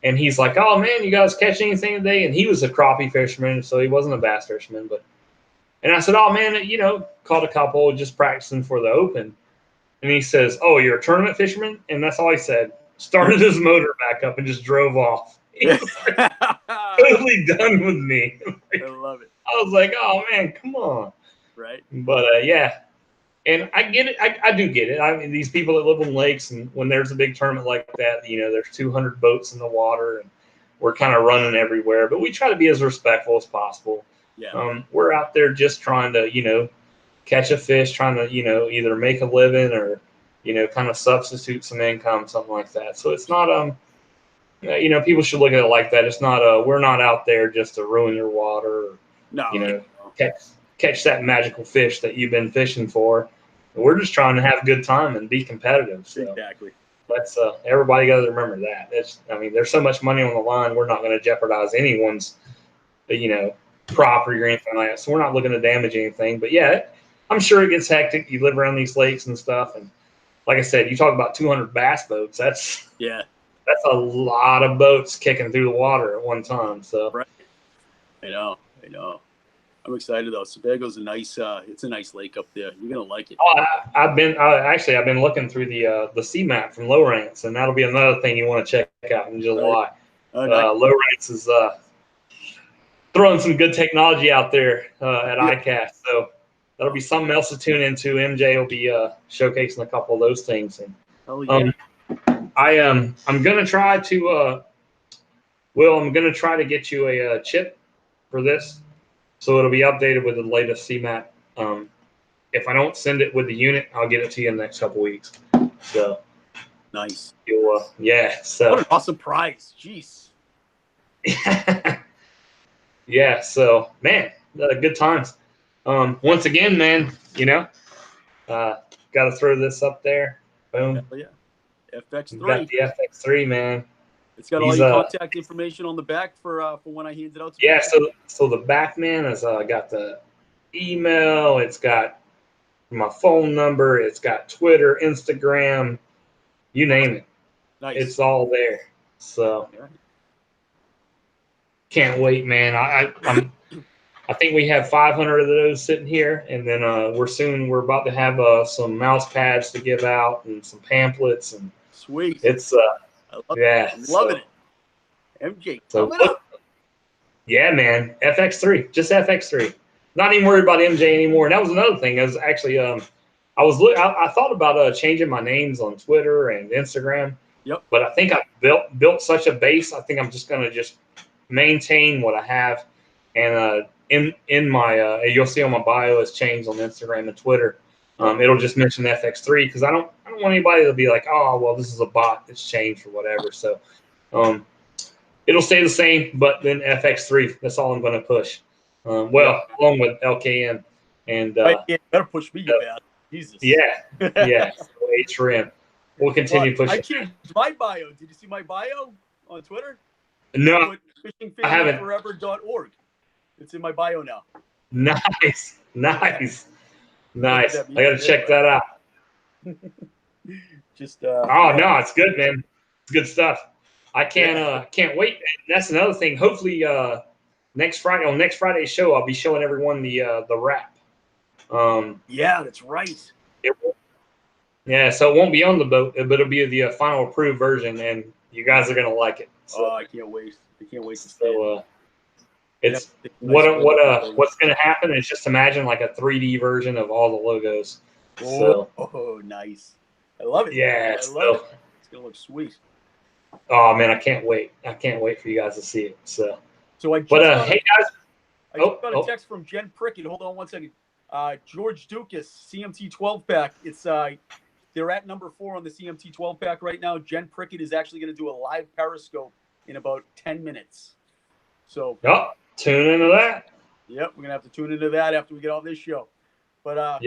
And he's like, oh, man, you guys catch anything today? And he was a crappie fisherman, so he wasn't a bass fisherman. And I said, oh, man, caught a couple just practicing for the Open. And he says, oh, you're a tournament fisherman? And that's all he said. Started his motor back up and just drove off. He was totally done with me. I love it. I was like, oh, man, come on. Right. But and I get it. I do get it. I mean, these people that live on lakes, and when there's a big tournament like that, there's 200 boats in the water, and we're kind of running everywhere. But we try to be as respectful as possible. Yeah. We're out there just trying to, catch a fish, trying to, either make a living or, kind of substitute some income, something like that. So it's not people should look at it like that. It's not we're not out there just to ruin your water, or, No. catch that magical fish that you've been fishing for. We're just trying to have a good time and be competitive. So Exactly. that's everybody got to remember that. There's so much money on the line. We're not going to jeopardize anyone's, property or anything like that. So we're not looking to damage anything. But yeah, I'm sure it gets hectic. You live around these lakes and stuff, and like I said, you talk about 200 bass boats. That's a lot of boats kicking through the water at one time. So right. I know. I'm excited though. Sebago's it's a nice lake up there. You're gonna like it. Oh, I've been looking through the sea map from Lowrance, and that'll be another thing you want to check out in July. Right. Nice. Lowrance is throwing some good technology out there at ICAST, so that'll be something else to tune into. MJ will be showcasing a couple of those things, and I'm gonna try to I'm gonna try to get you a chip for this, so it'll be updated with the latest CMAP. If I don't send it with the unit, I'll get it to you in the next couple weeks. So nice. So what an awesome prize. Jeez. Yeah. So man, good times. Once again, man, got to throw this up there. Boom. Hell yeah. FX3. Got the FX3, man. It's got all your contact information on the back for when I hand it out to you. So the back, man, has got the email. It's got my phone number. It's got Twitter, Instagram, you name it. Nice. It's all there. So can't wait, man. I think we have 500 of those sitting here, and then we're about to have some mouse pads to give out and some pamphlets, and sweet. It's I'm loving it. MJ, coming up. Yeah, man. FX3, just FX3. Not even worried about MJ anymore. And that was another thing. I was actually I thought about changing my names on Twitter and Instagram. Yep. But I think I built such a base. I think I'm just gonna just maintain what I have, and in my you'll see on my bio it's changed on Instagram and Twitter. It'll just mention FX3 because I don't want anybody to be like, oh well, this is a bot that's changed or whatever. So it'll stay the same, but then FX3. That's all I'm going to push. Along with LKN and you better push me, you bad. Jesus. Yeah. So HRM. We'll continue pushing. I changed my bio. Did you see my bio on Twitter? No, I haven't. fishingfamilyforever.org. It's in my bio now. Nice. I got to check that out. Just no, it's good, man. It's good stuff. I can't wait. And that's another thing. Hopefully, next Friday's show, I'll be showing everyone the wrap. Yeah, that's right. So it won't be on the boat, but it'll be the final approved version, and you guys are gonna like it. So, I can't wait. I can't wait to see it. It's what's gonna happen is just imagine like a 3D version of all the logos. Oh, nice. I love it. Yeah, I love it. It's gonna look sweet. Oh man, I can't wait. I can't wait for you guys to see it. So I just got a text from Jen Prickett. Hold on one second. George Dukas, CMT 12 pack. It's they're at number 4 on the CMT 12 pack right now. Jen Prickett is actually going to do a live Periscope in about 10 minutes. So tune into that. Yep, we're gonna have to tune into that after we get off this show. But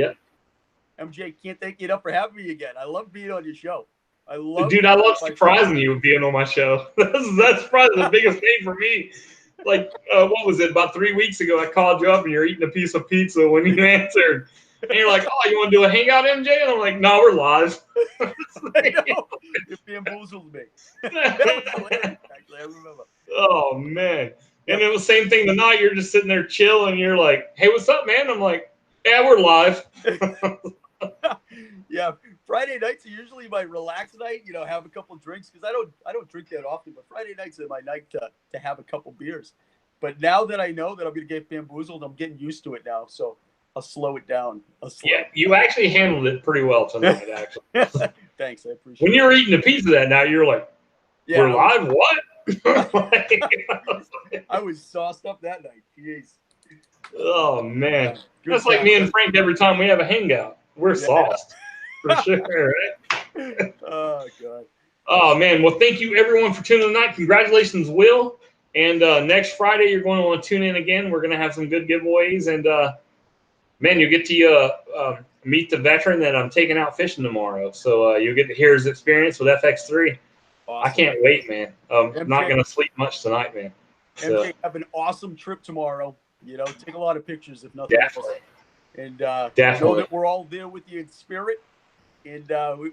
MJ, can't thank you enough for having me again. I love being on your show. I love surprising you with being on my show. That's probably the biggest thing for me. Like, what was it? About 3 weeks ago, I called you up and you're eating a piece of pizza when you answered. And you're like, oh, you want to do a hangout, MJ? And I'm like, no, we're live. I know. It bamboozled me. That was hilarious, actually. I remember. Oh, man. And it was the same thing tonight. You're just sitting there chilling. And you're like, hey, what's up, man? I'm like, yeah, we're live. Yeah, Friday nights are usually my relaxed night. Have a couple drinks because I don't drink that often. But Friday nights are my night to have a couple beers. But now that I know that I'm gonna get bamboozled, I'm getting used to it now. So I'll slow it down. You actually handled it pretty well tonight. Actually, thanks. I appreciate. When you were eating a pizza that night, you're like, we're live. What? I was sauced up that night. Jeez. Oh man, that's like me and Frank every time we have a hangout. We're sauced for sure, right? Oh god. Oh, man. Well, thank you, everyone, for tuning in tonight. Congratulations, Will. And next Friday, you're going to want to tune in again. We're going to have some good giveaways. And, man, you'll get to meet the veteran that I'm taking out fishing tomorrow. So you'll get to hear his experience with FX3. Awesome. I can't wait, man. I'm MJ, not going to sleep much tonight, man. So, MJ, have an awesome trip tomorrow. You know, take a lot of pictures if nothing else. And know that we're all there with you in spirit. And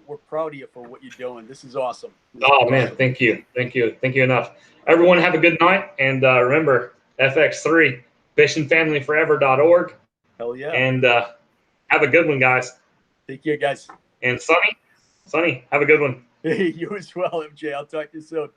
we're proud of you for what you're doing. This is awesome. Man, thank you. Thank you enough. Everyone have a good night. And remember, FX3, fishingfamilyforever.org. Hell yeah. And have a good one, guys. Take care, guys. And Sonny, have a good one. Hey, you as well, MJ. I'll talk to you soon.